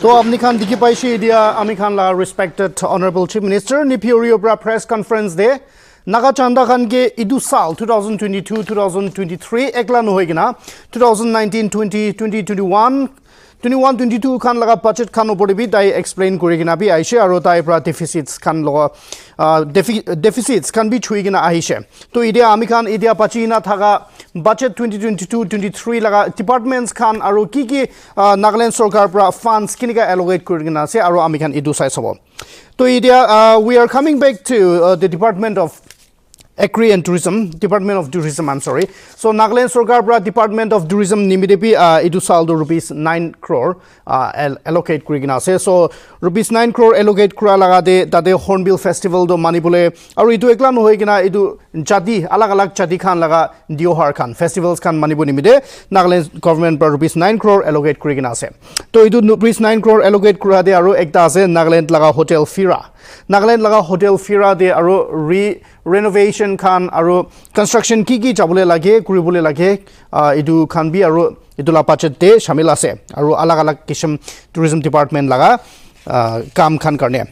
Speaker 1: So apni khan dikhi paise dia ami khan la respected honorable chief minister Nipiori Obra press conference de Naga Chanda Khan ke idu sal 2022-2023 ekla no hoigina 2019-20 2021 21-22 khan laga budget khan opor bi dai explain kurigina bi aise aro tai pra deficits khan loga deficits khan bi chuigina aise to idia ami khan idia pachina thaga budget 2022-23 laga departments khan aro ki Nagaland sarkar pra funds kinika allocate kurigina ase aro ami khan idu sai sabo to idia we are coming back to the Department of Agri and Tourism, Department of Tourism, I'm sorry. So Nagaland Sarkar pra Department of Tourism nimidepi idu saldo rupees 9 crore allocate kurigina ase. So rupees 9 crore allocate kura laga de tade Hornbill Festival do manibole aru idu ekla no hoigina idu jadi alag jadi khan laga diohar khan festivals khan manibo nimide Nagaland government pra rupees 9 crore allocate kurigina ase. To idu rupees 9 crore allocate kura de aru ekta ase Nagaland laga Hotel Fira. Nagaland laga Hotel Fira de aru renovation khan aru construction ki jabule lage kuribole lage idu khan bi aru idula budget de shamil ase aru alag kisam tourism department laga kam khan karne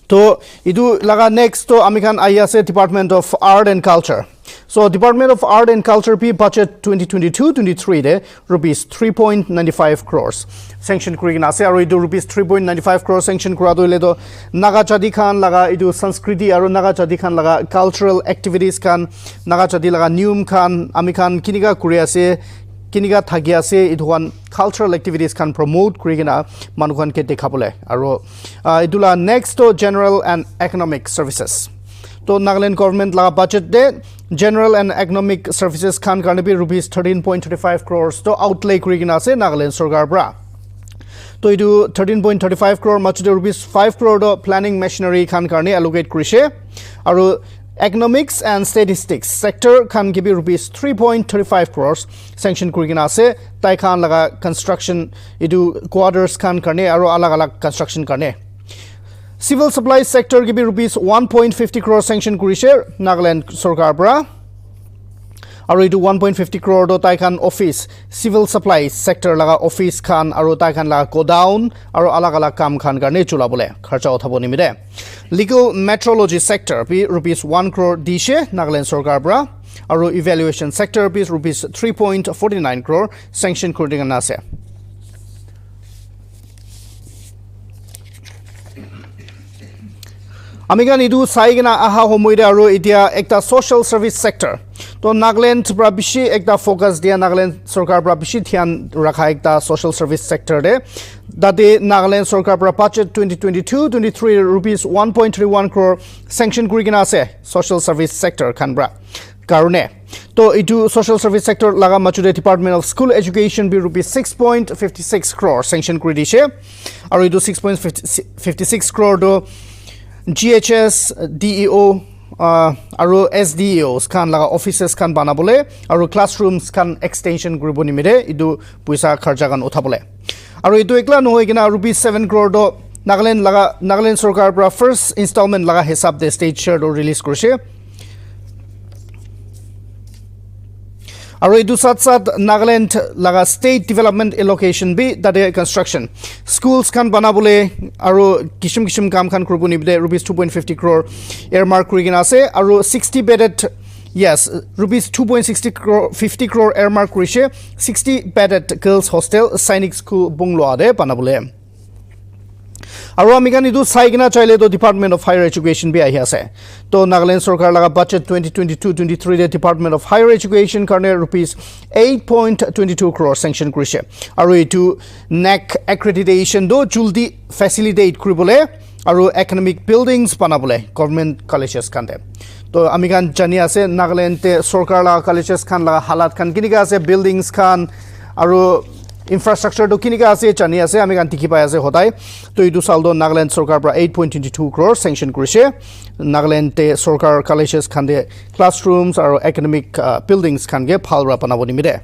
Speaker 1: to idu laga next to ami khan ai ase Department of Art and Culture. So Department of Art and Culture P budget 2022-23 de rupees 3.95 crores sanction kurigina ase aru idu rupees 3.95 crores sanction kura doile do Naga Chadi khan laga idu Sanskriti aru Naga Chadi khan laga cultural activities khan Naga Chadi laga nium khan ami khan kinika kuri ase kinika thagi ase idhuan cultural activities khan promote kurigina manukhan ke dekhabole aru idula next to general and economic services. To Nagaland government laga budget de general and economic services khan karne bi rupees 13.35 crores to outlay kurigina ase Nagaland sarkar bra. To idu 13.35 crore machude rupees 5 crore do planning machinery khan karne allocate kurise aru economics and statistics sector khan gibi rupees 3.35 crores sanction kurigina ase tai khan laga construction idu quarters khan karne aru alag construction karne. Civil supplies sector gibi rupees 1.50 crore sanction kurise Nagaland sarkar bra aru idu 1.50 crore do tai khan office civil supplies sector laga office khan aru tai khan laga godown aru alag kam khan karne chula bole kharcha uthabo nimide. Legal metrology sector bi rupees 1 crore dishe Nagaland sarkar bra aru evaluation sector bi rupees 3.49 crore sanction kurigina ase. Amigan idu saigina aha homoide aro itia ekta social service sector to Nagaland prabishi ekta focus dia Nagaland sarkar prabishi dhyan rakha ekta social service sector de date Nagaland sarkar pra budget 2022-23 rupees 1.31 crore sanction kurigina ase social service sector khanbra karone to itu social service sector laga machude department of school education be rupees 6.56 crore sanction kuri dishe aro itu 6.56 crore do GHS, DEO, aro SDEOs kan laga offices kan banabole aro classrooms kan extension group nimide idu puisa kharja kan uthabole aro idu ekla nohoi gina rupees 7 crore do Nagaland sarkar pra first installment laga hisab de state share do release korise aro idu sat Nagaland laga state development allocation bi date construction schools kan banabole aro kishim kam kan kurbu nibde rupees 2.50 crore earmark kurigina ase aro 60 bedded yes rupees 2.60 crore 50 crore earmark kurise 60 bedded girls hostel sainik school bunglo ade banabole aro amigan idu saigina chaile do department of higher education bi ahi ase to Nagaland sarkar laga budget 2022-23 de department of higher education karne rupees 8.22 crore sanction kurise aro itu NAC accreditation do juldi facilitate kuribole aro academic buildings banabole government colleges kande to amigan jani ase Nagaland te sarkar laga colleges kan laga halat kan kiniga ase buildings kan aro infrastructure do kiniga ase chani ase ami kan tikhi pai ase hodai to idu saldo Nagaland sarkar pra 8.22 crore sanction kurise Nagaland te sarkar colleges khande classrooms aro academic buildings khange phalra panabo nimide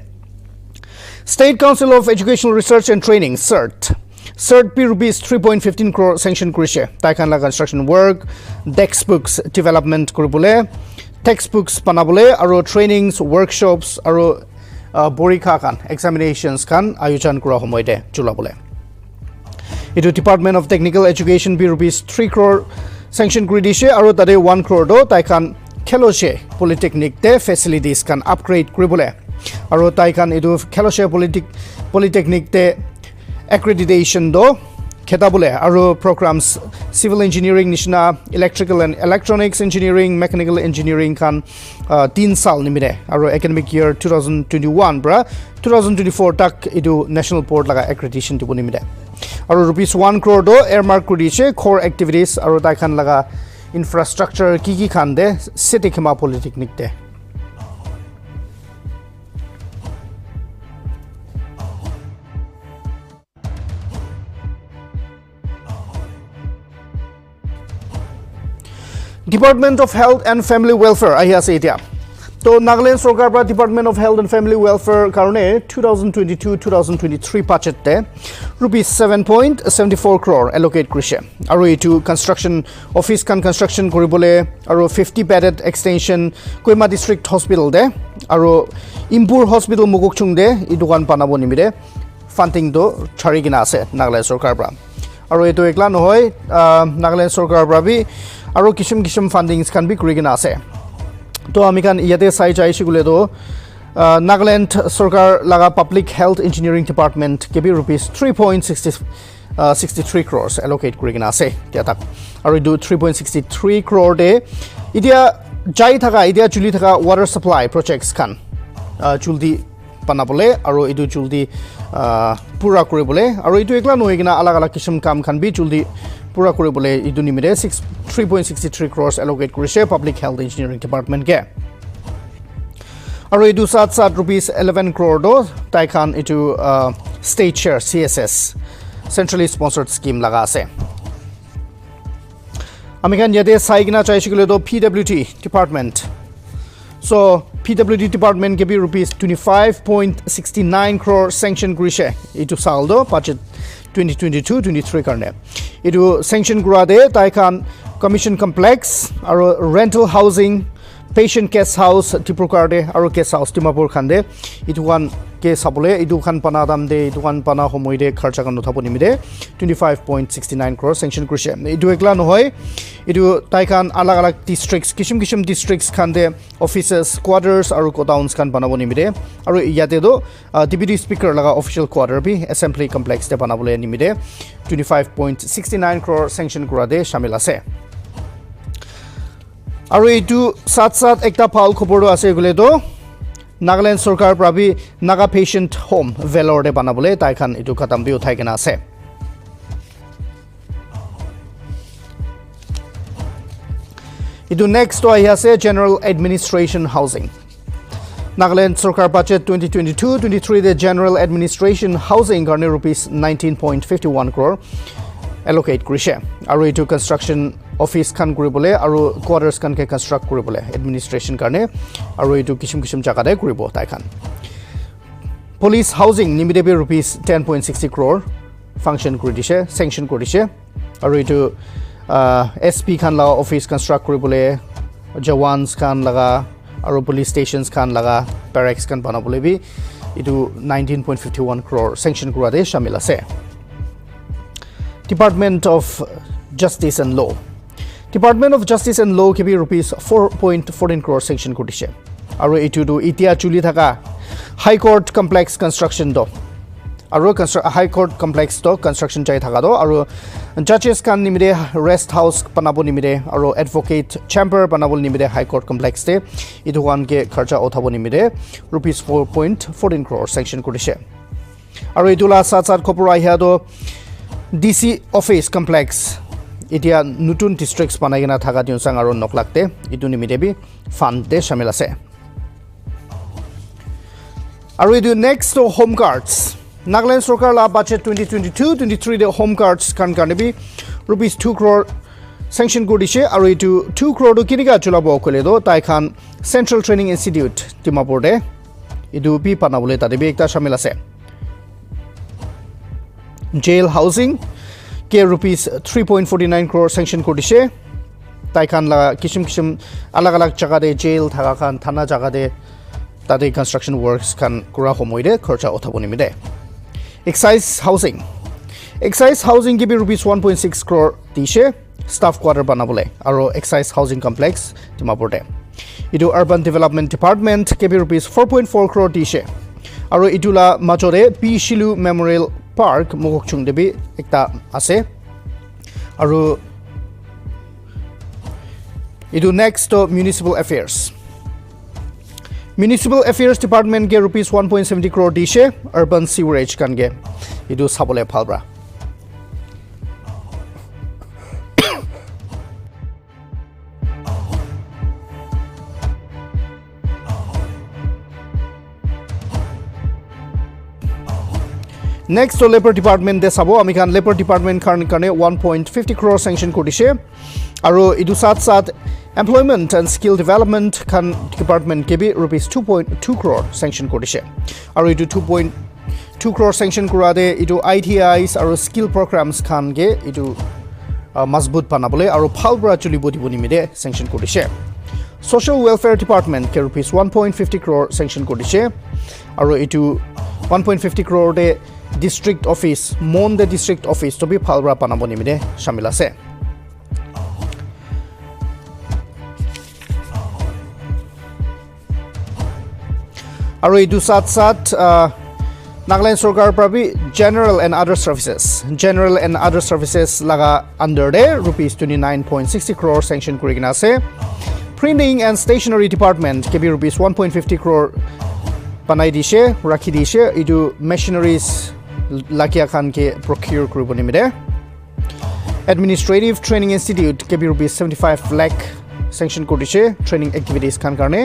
Speaker 1: State Council of Educational Research and Training CERT P rupees 3.15 crore sanction kurise tai kan la construction work textbooks development kuribole textbooks panabole aro trainings workshops aro borikha kan examinations kan ayojan kura homoide chulabole itu department of technical education be rupees 3 crore sanction kuri dishe aro tade 1 crore do tai kan kheloshe polytechnic te facilities kan upgrade kuribole aro tai kan itu kheloshe polytechnic te accreditation do Ketabule aro programs civil engineering nishna electrical and electronics engineering mechanical engineering kan 3 sal nimide aro academic year 2021 bra 2024 tak idu national board laga accreditation tibu nimide aro rupees 1 crore do earmark kuriche core activities aro tai kan laga infrastructure ki khan de city khema polytechnic de Department of Health and Family Welfare ahi ase etia to Nagaland sarkar pra Department of Health and Family Welfare karone 2022-2023 budget te rupees 7.74 crore allocate kurise aro itu construction office kan construction koribole aro 50 bedded extension Koima district hospital de aro Impur hospital mugokchung de itu kan panabo nimide funding do charigina ase Nagaland sarkar pra aro itu ekla nohoi Nagaland sarkar pra bi aro kishim fundings kan bi kurigina ase to ami kan yate sai jai shigule do Nagaland sarkar laga public health engineering department ke bi rupees 3.63 crores allocate kurigina ase tiatak aro do 3.63 crore de idia jai thaga idia chuli thaga water supply projects kan chuldi panabole aro idu chuldi pura kuribole aro itu ekla noigina alag kishim kam kan bi chuldi pura kuribole idu nimide 3.63 crores allocate kurise public health engineering department ke aro idu sat rupees 11 crore do tai khan itu state share CSS centrally sponsored scheme laga ase ami kan yate saigina chaishigule do PWD department so PWD department ke bi rupees 25.69 crore sanction kurise itu saldo budget 2022-23 karne itu sanction kura de tai khan commission complex aro rental housing patient guest house Tipurkar de aro guest house Dimapur khan de itu kan ke sabole itu kan pana dam de itu kan pana homoi de kharcha kan uthabo nimide 25.69 crore sanction kurise itu ekla nohoi itu tai khan alag districts kishim districts khan de offices quarters aro godowns kan banabo nimide aro yate do deputy speaker laga official quarter bi assembly complex de banabole nimide 25.69 crore sanction kura de shamil ase আৰু এইটো সাত সাত একটা ভাল খবৰটো আছে গলে তো নাগালেণ্ড চৰকাৰ প্ৰাবি নাগা পেশেন্ট হোম ভেলৰতে বানাবলে তাইখান এইটো খতম বি উঠাই কিনা আছে এইটো নেক্সট আহি আছে general administration housing Nagaland Sarkar budget 2022-23 the general administration housing garne rupees 19.51 crore allocate kurise aru etu construction office khan kuribole aru quarters khan ke construct kuribole administration karne aru etu kishim jaga de kuribo tai khan police housing nimide be rupees 10.60 crore function kuridise sanction kuridise aru etu SP khan la office construct kuribole jawans khan laga aru police stations khan laga barracks khan banabole bi itu 19.51 crore sanction kurade shamil ase Department of Justice and Law ke bi rupees 4.14 crore sanction kurise aru itu do itia chuli thaka high court complex construction do aru high court complex to construction chai thaka do aru judges kan nimide rest house banabo nimide aru advocate chamber banabo nimide high court complex te itu wan ke kharcha uthabo nimide rupees 4.14 crore sanction kurise aru itula sat khopor ahia do DC office complex itia nutun districts banaigena thaka dionsang aru noklakte itu nimide bi fund de shamil ase aru itu next to home cards Nagaland Sarkar la budget 2022-23 the home cards kan bi rupees 2 crore sanction kodise aru itu 2 crore do kiniga chulabo kole do tai khan Central Training Institute Dimapur de itu bi panabole tade bi ekta shamil ase jail housing ke rupees 3.49 crore sanction kodise tai khan la kishim alag jaga de jail thaga khan thana jaga de tade construction works kan kura homoide kharcha uthabo nimide Excise housing give rupees 1.6 crore dishe staff quarter banabole aro excise housing complex Dimapur de idu urban development department give rupees 4.4 crore dishe aro itula majore P Shilu Memorial Park Mogokchung debi ekta ase aro idu next to Municipal Affairs Department ge rupees 1.70 crore dishe urban sewerage kan ge idu sabole phalbra Next to labor department de sabo ami kan labor department karne 1.50 crore sanction kodise aro idu sat employment and skill development kan department ke bi rupees 2.2 crore sanction kodise aro idu 2.2 crore sanction kurade idu ITIs aro skill programs kan ge idu mazbut banabole aro phalbra chulibo diboni mide sanction kodise social welfare department ke rupees 1.50 crore sanction kodise aro idu 1.50 crore de district office Monde district office to be phalbra banabo nimide shamil ase aro idu sat Nagaland Sarkar prabi general and other services laga under de rupees 29.60 crore sanction kurigina ase printing and stationery department ke bi rupees 1.50 crore banai dishe rakhi dishe idu machineries lakia khan ke procure kuribo nimide administrative training institute ke bi rupees 75 lakh sanction kodise training activities khan karne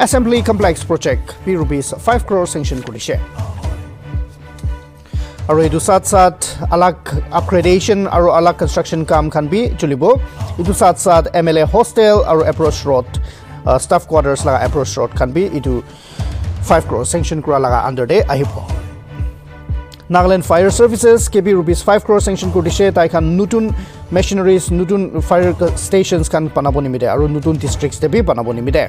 Speaker 1: assembly complex project bi rupees 5 crore sanction kodise aro idu sat alag accreditation aro alag construction kam khan bi chulibo idu sat MLA hostel aro approach road staff quarters laga approach road khan bi idu 5 crore sanction kura laga under de ahibo Nagaland Fire Services ke bi rupees 5 crore sanction kodise tai khan nutun machineries nutun fire stations kan banabo nimide aro nutun districts te bi banabo nimide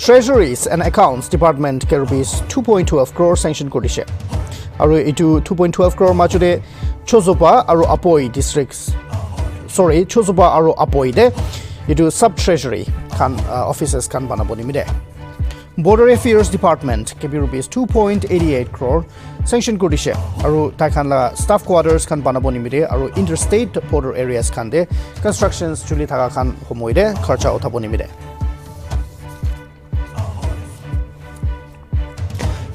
Speaker 1: Treasuries and Accounts Department ke rupees 2.12 crore sanction kodise aro itu 2.12 crore machude Chozopa aro Apoi districts Chozopa aro Apoi de itu sub treasury kan offices kan banabo nimide Border Affairs Department kebi rupees 2.88 crore sanction kudise aru taikhan la staff quarters kan banabo nimide aru interstate border areas kan de constructions chuli thaga khan homoide kharcha uthabo nimide.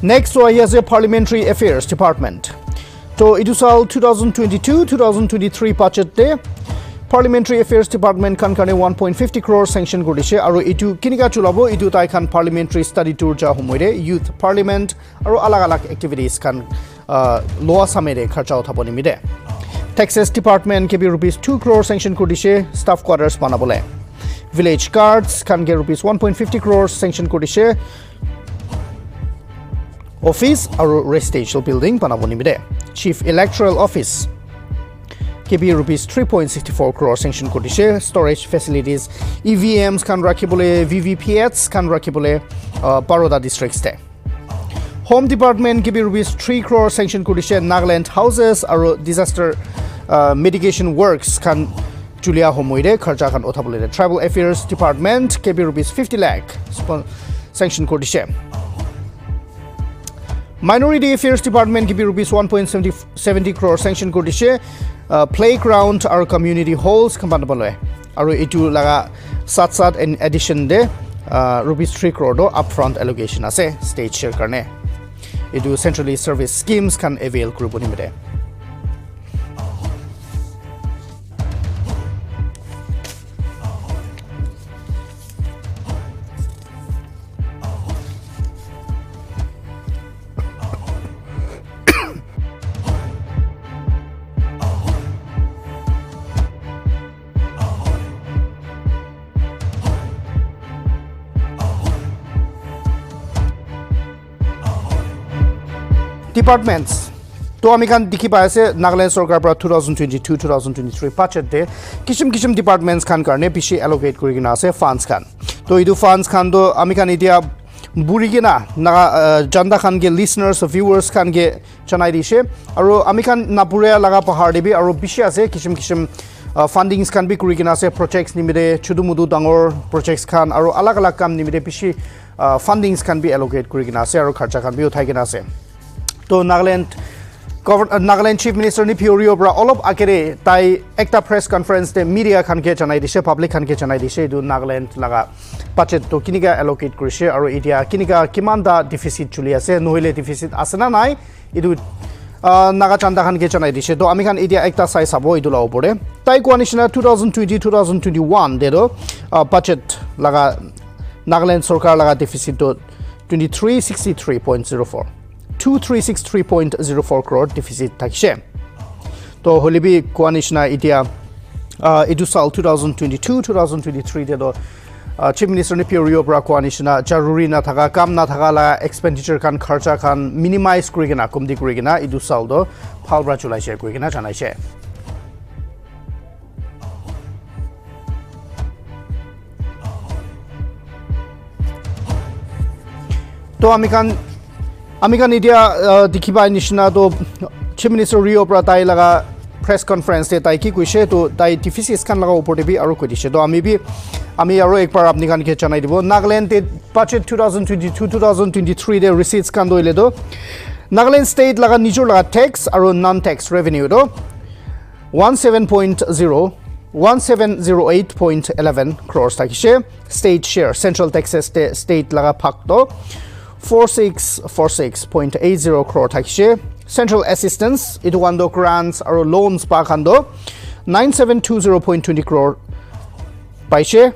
Speaker 1: Next is a Parliamentary Affairs Department. So it is all 2022-2023 budget day. Parliamentary Affairs Department kan karne 1.50 crore sanction kudise aru itu kinika chulabo itu tai khan parliamentary study tour ja homoide youth parliament aru alag activities kan loa samere kharcha uthabo nimide. Taxes Department ke bi rupees 2 crore sanction kudise staff quarters banabole. Village guards kan get rupees 1.50 crore sanction kudise office aru residential building banabo nimide. Chief Electoral Office KB rupees 3.64 crore sanction kudise storage facilities EVMs kan rakhibole VVPATs kan rakhibole Baroda districts te. Home Department KB rupees 3 crore sanction kudise Nagaland houses aru disaster mitigation works kan Julia homoide kharcha kan othabole. Tribal Affairs Department KB rupees 50 lakh sanction kudise. Minority Affairs Department give rupees 1.70 crore sanction kudise playground or community halls compatible aru itu laga sat in addition de rupees 3 crore do upfront allocation ase state share karne itu centrally service schemes can avail group nimide. Departments to amikan dikhi pai ase Nagaland sarkar pra 2022-2023 budget de kishim departments khan karne pishi allocate kurigina ase funds khan to idu funds khan do amikan idia burigina na janda khan ge listeners viewers khan ge chanai dishe aru amikan napurea laga pahar de bi aru bishi ase kishim fundings khan bi kurigina ase projects nimide chudumudu dangor projects khan aru alag kam nimide pishi fundings khan bi allocate kurigina ase aru kharcha khan bi uthai gina ase. To Nagaland Chief Minister ni Piorio bra all of akere tai ekta press conference de media khan ke chanai dishe public khan ke chanai dishe du Nagaland laga budget to kinika allocate kurise aru itia kinika kimanda deficit chuli ase nohile deficit asena nai idu naga chanda khan ke chanai dishe to ami khan itia ekta sai sabo idu la opore tai coalition 2020-2021 de do budget laga Nagaland sarkar laga deficit to 2363.04 crore deficit takshe to holibi koanishna itia idusal 2022-2023 de do Chief Minister ni Piorio bra koanishna jaruri na thaga kam na thaga la expenditure kan kharcha kan minimize kurigena kumdi kurigena idusal do phalbra chulai she kurigena janai she. To amikan idia dikhiba nishna to Chief Minister Rio Pratai laga press conference te tai ki kuise to tai deficit kan laga upor debi aru kodise to ami aru ekbar apni kan ke chanai dibo Nagaland te budget 2022-2023 de receipts kan doile do Nagaland state laga nijor laga tax aru non tax revenue do 1708.11 crores takise state share central taxes te state laga phak do 4646.80 crore takise central assistance itu wando grants or loans pa khando 9720.20 crore paise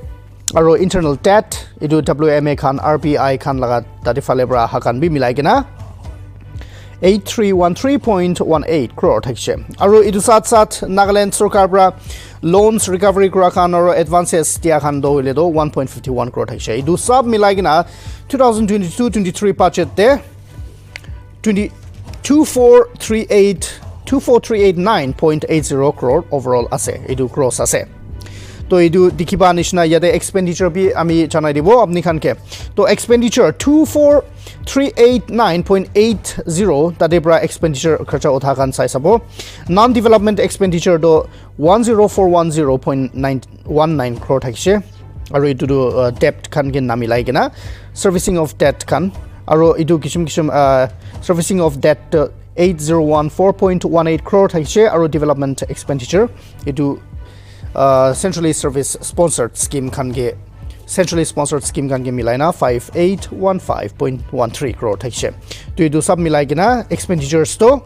Speaker 1: aro internal debt itu WMA khan RBI khan laga tati phale bra hakan bi milai kena 8313.18 crore takise aro itu sat Nagaland sarkar bra loans recovery kura khan aro advances tia khan do ile do 1.51 crore takise itu sab milai kena 2022-23 budget de 2439.80 crore overall ase edu gross ase to edu dikhiba nishna yade expenditure bi ami chanai dibo apni khan ke to expenditure 2438.9.80 tadebra expenditure kharcha utha khan sai sabo non development expenditure do 10410.19 crore thakise aru edu debt khan gen namilai gena servicing of debt kan aro idu kishim servicing of debt 8014.18 crore thaise aro development expenditure idu centrally service sponsored scheme kan ge centrally sponsored scheme kan ge milaina 5815.13 crore thaise to idu sub milai gina expenditures to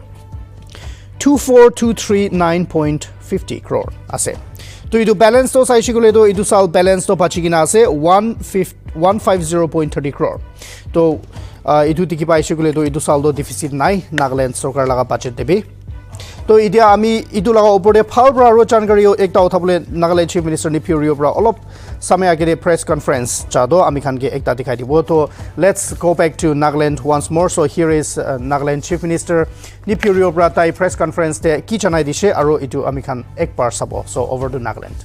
Speaker 1: 24239.50 crore ase to idu balance to sai shigule do idu sal balance to pachigina ase 150.30 crore to idu tiki pai shigule do idu sal do deficit nai Nagaland sarkar laga budget debi to idia ami idu laga opore phal bra ro jankario ekta othabole Nagaland chief minister ni Purio bra olop samay agere press conference chado ami khan ge ekta dikhai dibo to let's go back to Nagaland once more. So here is Nagaland chief minister ni Purio bra tai press conference te ki chanai dishe aro itu ami khan ek par sabo. So over to Nagaland.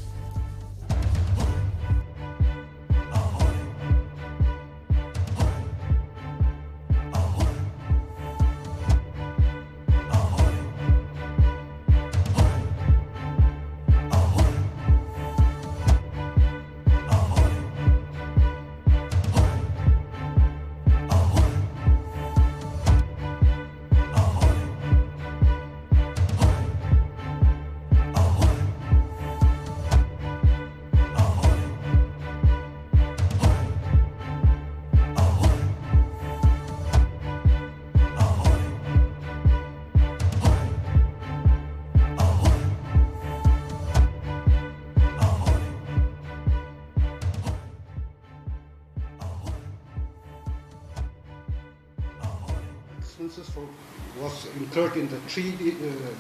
Speaker 5: Expenses was incurred in the 3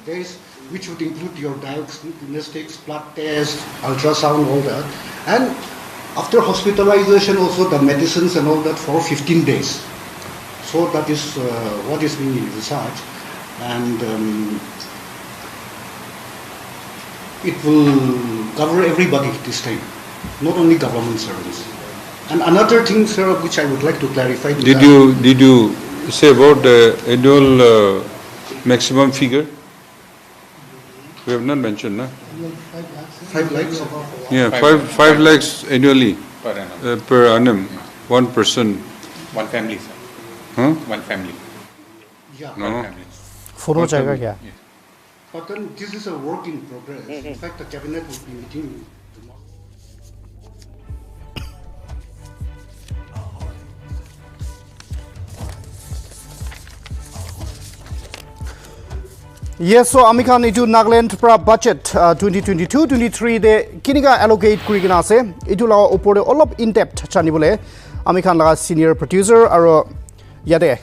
Speaker 5: days, which would include your diagnostics, blood test, ultrasound, all that. And after hospitalization also the medicines and all that for 15 days. So that is what is being researched. And it will cover everybody this time, not only government servants. And another thing, sir, which I would like to clarify.
Speaker 2: Did you say about the annual maximum figure? We have not mentioned, no?
Speaker 5: 5 lakhs?
Speaker 2: Yeah, 5 lakhs annually per annum.
Speaker 7: Yeah.
Speaker 2: One person.
Speaker 7: One family, sir.
Speaker 2: Huh?
Speaker 7: One family.
Speaker 5: Yeah.
Speaker 2: No.
Speaker 7: One family.
Speaker 1: Photo jayega kya?
Speaker 7: Yes.
Speaker 5: But then this is a work in progress. In fact, the cabinet will be meeting tomorrow.
Speaker 1: Yes, so ami khan itu Nagaland pra budget 2022-23 de kiniga allocate kurigina ase itu la opore olop in depth chani bole ami khan laga senior producer aro yade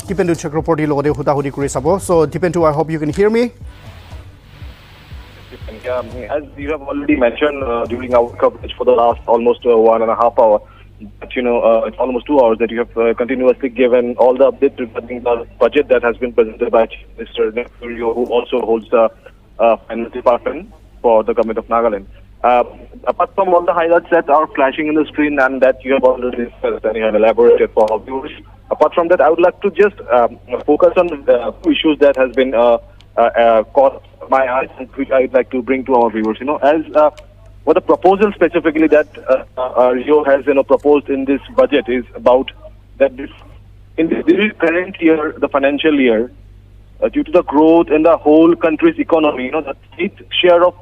Speaker 1: Dipendu Chakraborty logode huda hudi kuri sabo. So Dipendu, I hope you can hear me.
Speaker 11: Yeah, as you have already mentioned during our coverage for the last almost 1.5 hours, but it's almost 2 hours that you have continuously given all the updates regarding the budget that has been presented by Chief Minister Nepturio, who also holds the finance department for the government of Nagaland. Apart from all the highlights that are flashing in the screen and that you have already discussed and you have elaborated for our viewers, apart from that, I would like to just focus on two issues that has been caught my eyes and which I would like to bring to our viewers. What the proposal specifically that Rio has proposed in this budget is about that in this current year, the financial year, due to the growth in the whole country's economy, the state share of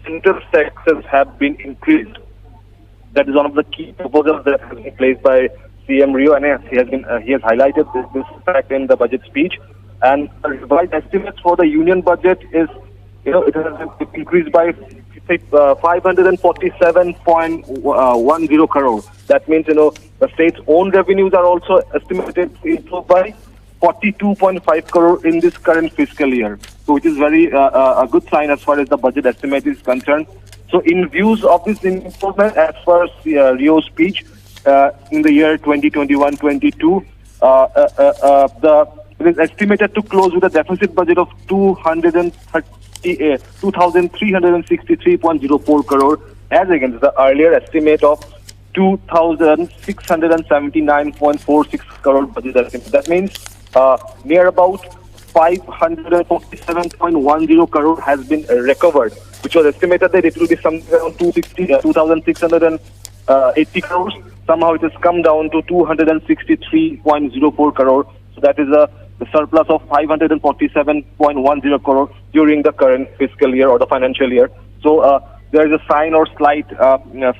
Speaker 11: central taxes have been increased. That is one of the key proposals that has been placed by CM Rio, and he has highlighted this fact in the budget speech. And the revised estimates for the union budget is, it has increased by 547.10 crore. That means, the state's own revenues are also estimated to improve by 42.5 crore in this current fiscal year. So it is very a good sign as far as the budget estimate is concerned. So in views of this improvement, as far as Rio's speech, in the year 2021-22, it is estimated to close with a deficit budget of 2,363.04 crore, as against the earlier estimate of 2,679.46 crore budget estimate. That means near about 547.10 crore has been recovered, which was estimated that it will be somewhere around 2,680 crores. somehow it has come down to 263.04 crore. So that is a surplus of 547.10 crore during the current fiscal year or the financial year. So there is a sign or slight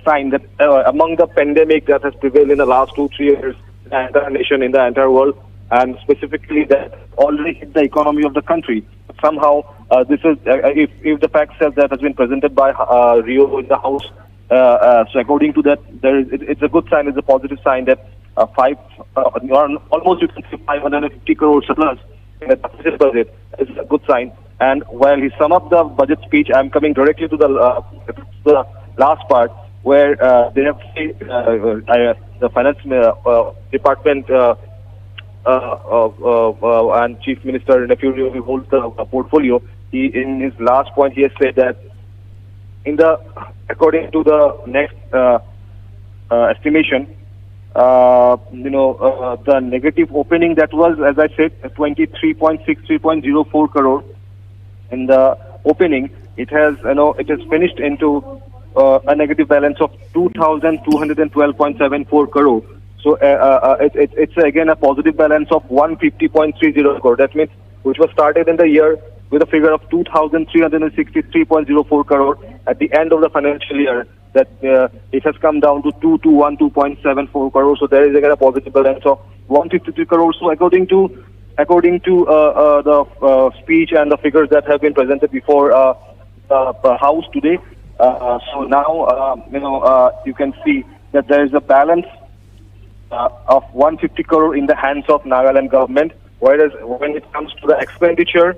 Speaker 11: sign that among the pandemic that has prevailed in the last 2-3 years in the entire nation, in the entire world, and specifically that already hit the economy of the country. Somehow, this is if the fact set that has been presented by Rio in the House. So according to that, it's a good sign. It's a positive sign that almost you can say 550 crore surplus in the deficit budget is a good sign. And while he summed up the budget speech, I'm coming directly to the last part where they have said the finance department and Chief Minister Nephew who holds the portfolio. In his last point, he has said that according to the next estimation, the negative opening that was, as I said, 23.63.04 crore in the opening, it has finished into a negative balance of 2,212.74 crore. So it's again a positive balance of 150.30 crore. That means which was started in the year with a figure of 2,363.04 crore at the end of the financial year. That it has come down to 2,212.74 crore. So there is again a positive balance of 153 crore. So according to the speech and the figures that have been presented before the House today, so now you can see that there is a balance of 150 crore in the hands of Nagaland government, whereas when it comes to the expenditure,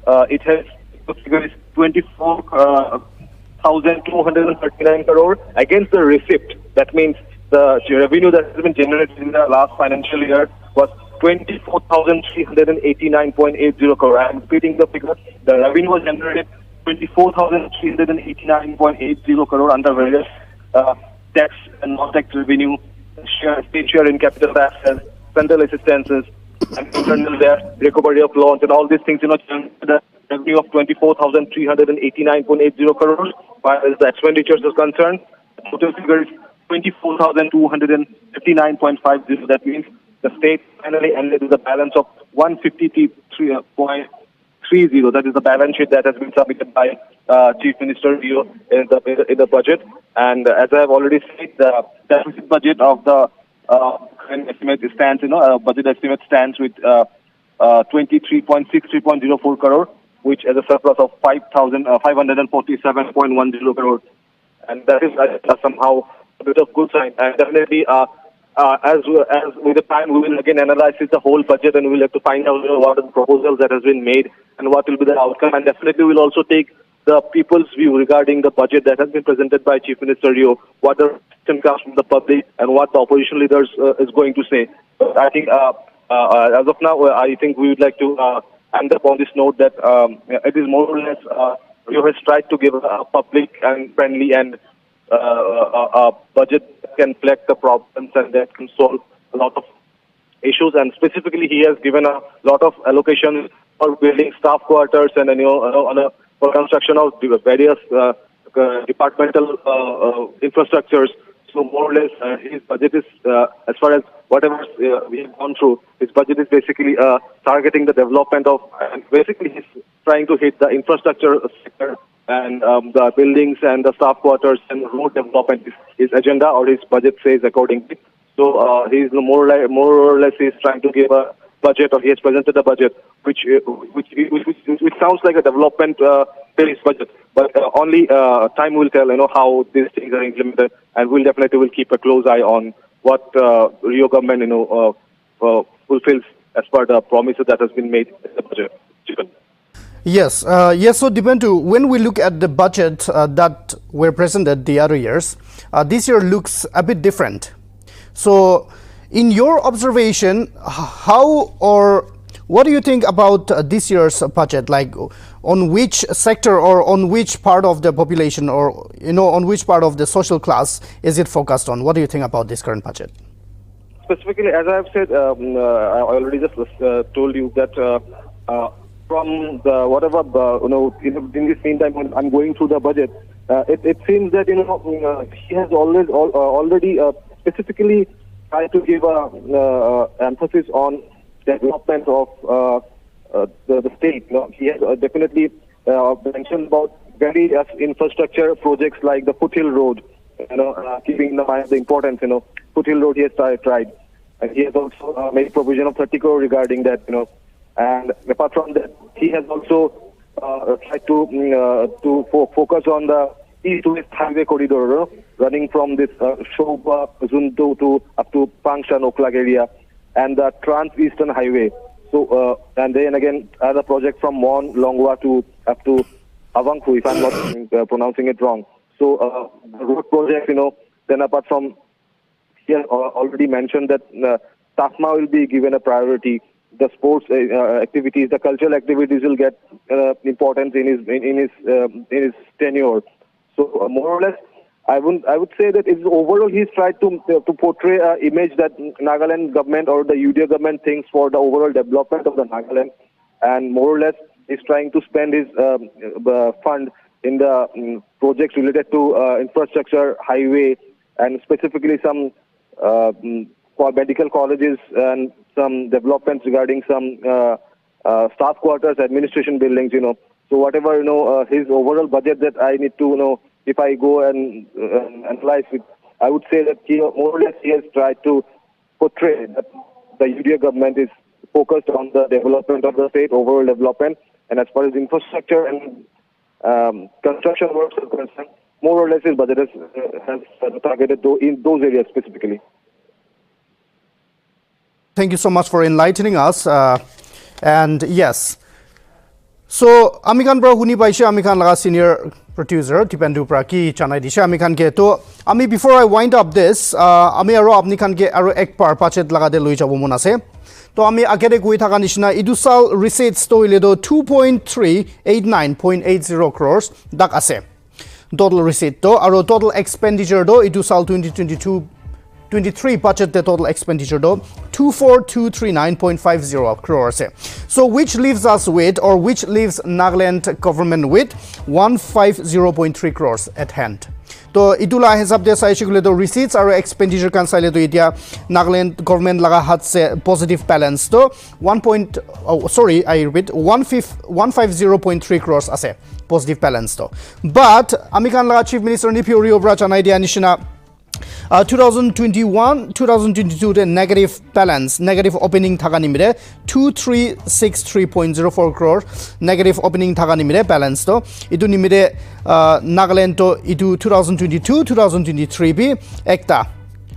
Speaker 11: it has the figure is 24,239 crore against the receipt. That means the revenue that has been generated in the last financial year was 24,389.80 crore. I am repeating the figure. The revenue was generated 24,389.80 crore under various tax and non-tax revenue, state share in capital taxes, central assistances, and internal recovery of loans, and all these things. The revenue of 24,389.80 crores, while the expenditures is concerned, the total figure is 24,259.50. That means the state finally ended with a balance of 153.30. That is the balance sheet that has been submitted by Chief Minister Rio in the budget. And as I have already said, the deficit budget of the current estimate stands, budget estimate stands with 23.63.04 crore, which is a surplus of 547.10 crore. And that is somehow a bit of good sign. And definitely, as with the time, we will again analyze the whole budget, and we will have to find out what are the proposals that has been made and what will be the outcome. And definitely, we will also take the people's view regarding the budget that has been presented by Chief Minister Rio, what the reaction comes from the public, and what the opposition leaders is going to say. But I think as of now, I think we would like to end up on this note that it is more or less Rio has tried to give a public and friendly and a budget that can reflect the problems and that can solve a lot of issues. And specifically, he has given a lot of allocation for building staff quarters and for construction of various departmental infrastructures. So more or less, his budget is, as far as whatever we have gone through, his budget is basically targeting the development of, and basically he's trying to hit the infrastructure sector and the buildings and the staff quarters and road development. His agenda or his budget says accordingly. So he's more or less he's trying to give a budget, or he has presented a budget which sounds like a development based budget, but only time will tell how these things are implemented, and we'll definitely keep a close eye on what Rio government fulfills as per the promises that has been made in the budget.
Speaker 1: Yes, so Dipendu, when we look at the budget that were presented the other years, this year looks a bit different. So in your observation, how or what do you think about this year's budget? Like on which sector or on which part of the population, or on which part of the social class is it focused on? What do you think about this current budget?
Speaker 11: Specifically, as I have said, I already just told you that from the whatever in this meantime when I'm going through the budget, it seems that he has already specifically try to give a emphasis on development of the state. He has definitely mentioned about various infrastructure projects like the Foothill Road, keeping in mind the importance, Foothill Road he has tried. And he has also made provision of 30 crore regarding that, And apart from that, he has also tried to focus on the east-west highway corridor, running from this Shoba, Zuntu to up to Pangshan, Oklag area, and the Trans-Eastern Highway. So, and then again, other project from Mon, Longwa to up to Avangpu, if I'm not pronouncing it wrong. So, the road project, then apart from, he has already mentioned that TAFMA will be given a priority. The sports activities, the cultural activities will get importance in his tenure. So, more or less, I would say that overall he's tried to portray an image that Nagaland government or the UDA government thinks for the overall development of the Nagaland, and more or less he's trying to spend his fund in the projects related to infrastructure, highway, and specifically some medical colleges and some developments regarding some staff quarters, administration buildings. So whatever his overall budget that I need to if I go and analyze it, I would say that he more or less he has tried to portray that the UDA government is focused on the development of the state, overall development, and as far as infrastructure and construction works are concerned, more or less his budget has targeted in those areas specifically.
Speaker 1: Thank you so much for enlightening us. And yes, so Amikan bro huni paishe Amikan laga senior producer Tipendu Praki Chanai disha Amikan ke to ami before I wind up this ami aro apni kan ke aro ek par pachet laga de loi jabo mon ase to ami agere goi thaka nishina idusal receipts to ile do 2.389.80 crores dak ase total receipt to aro total expenditure do idusal 2022-23 budget the total expenditure do 24239.50 crores. So which leaves us with, or which leaves Nagaland government with 150.3 crores at hand. So itula hesab de sai shigule do receipts or expenditure kan saile do itia Nagaland government laga hat se positive balance to 150.3 crores ase positive balance to. But amikan laga chief minister ni Puri Obra chanai dia nishina 2021-2022 the negative balance, negative opening thaganimire 2363.04 crore negative opening thaganimire balance to idu nimire Nagaland to idu 2022-2023 bi ekta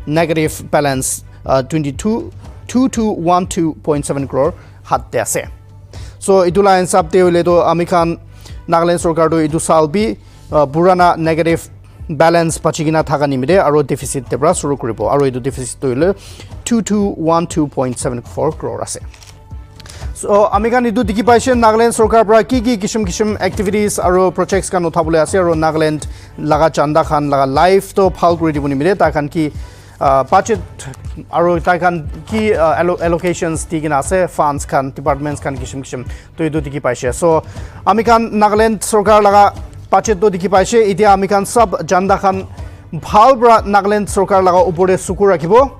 Speaker 1: negative balance 2212.7 crore hatte ase. So idu line sab te hole to amikhan Nagaland sarkar do idu sal bi burana negative balance pachigina thaga nimide aro deficit tebra suru koribo aro edu deficit toile 2212.74 crore ase. So amikan edu dikhi paise Nagaland sarkar pra ki kishim activities aro projects kan uthabole ase aro Nagaland laga chanda khan laga life to phal kori diboni mide ta kan ki budget aro ta kan ki allocations tigina ase funds kan departments kan kishim to edu dikhi paise. So amikan Nagaland sarkar laga budget to dikhi paise itia amikan sab janda khan bhal bra Nagaland sarkar laga upore suku rakhibo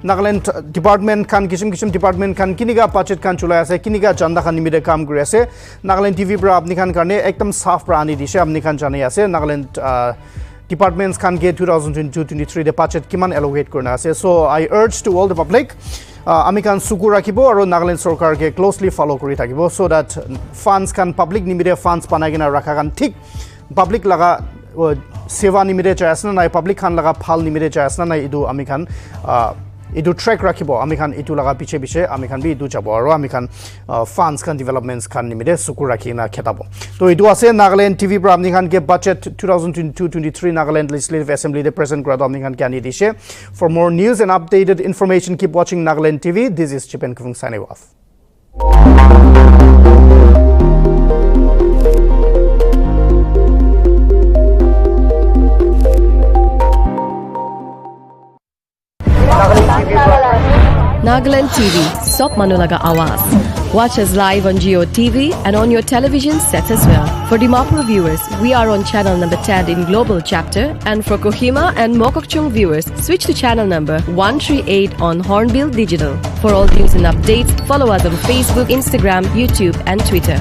Speaker 1: Nagaland department khan kishim department khan kiniga budget khan chulai ase kiniga janda khan nimide kam kuri ase Nagaland TV bra apni khan karne ekdam saf bra ani dishe apni khan janai ase Nagaland departments khan ge 2022-23 the budget kiman allocate korna ase. So I urge to all the public amikan suku rakhibo aro Nagaland sarkar ke closely follow kori thakibo so that funds kan public nimide funds panagina rakha kan thik public laga seva nimide chasna nai public khan laga phal nimide chasna nai idu amikhan idu track rakhibo amikhan itu laga piche amikhan bi idu jabo aro amikhan funds kan developments kan nimide suku rakhina khetabo. To idu ase Nagaland TV bra amikhan ke budget 2022-23 Nagaland Legislative Assembly the present grad amikhan ke ani dishe. For more news and updated information keep watching Nagaland TV. This is Chipen Kuvung signing off.
Speaker 12: Nagaland TV, Sop Manulaga Awas. Watch us live on Geo TV and on your television sets as well. For Dimapur viewers, we are on channel number 10 in Global Chapter, and for Kohima and Mokokchung viewers, switch to channel number 138 on Hornbill Digital. For all news and updates, follow us on Facebook, Instagram, YouTube and Twitter.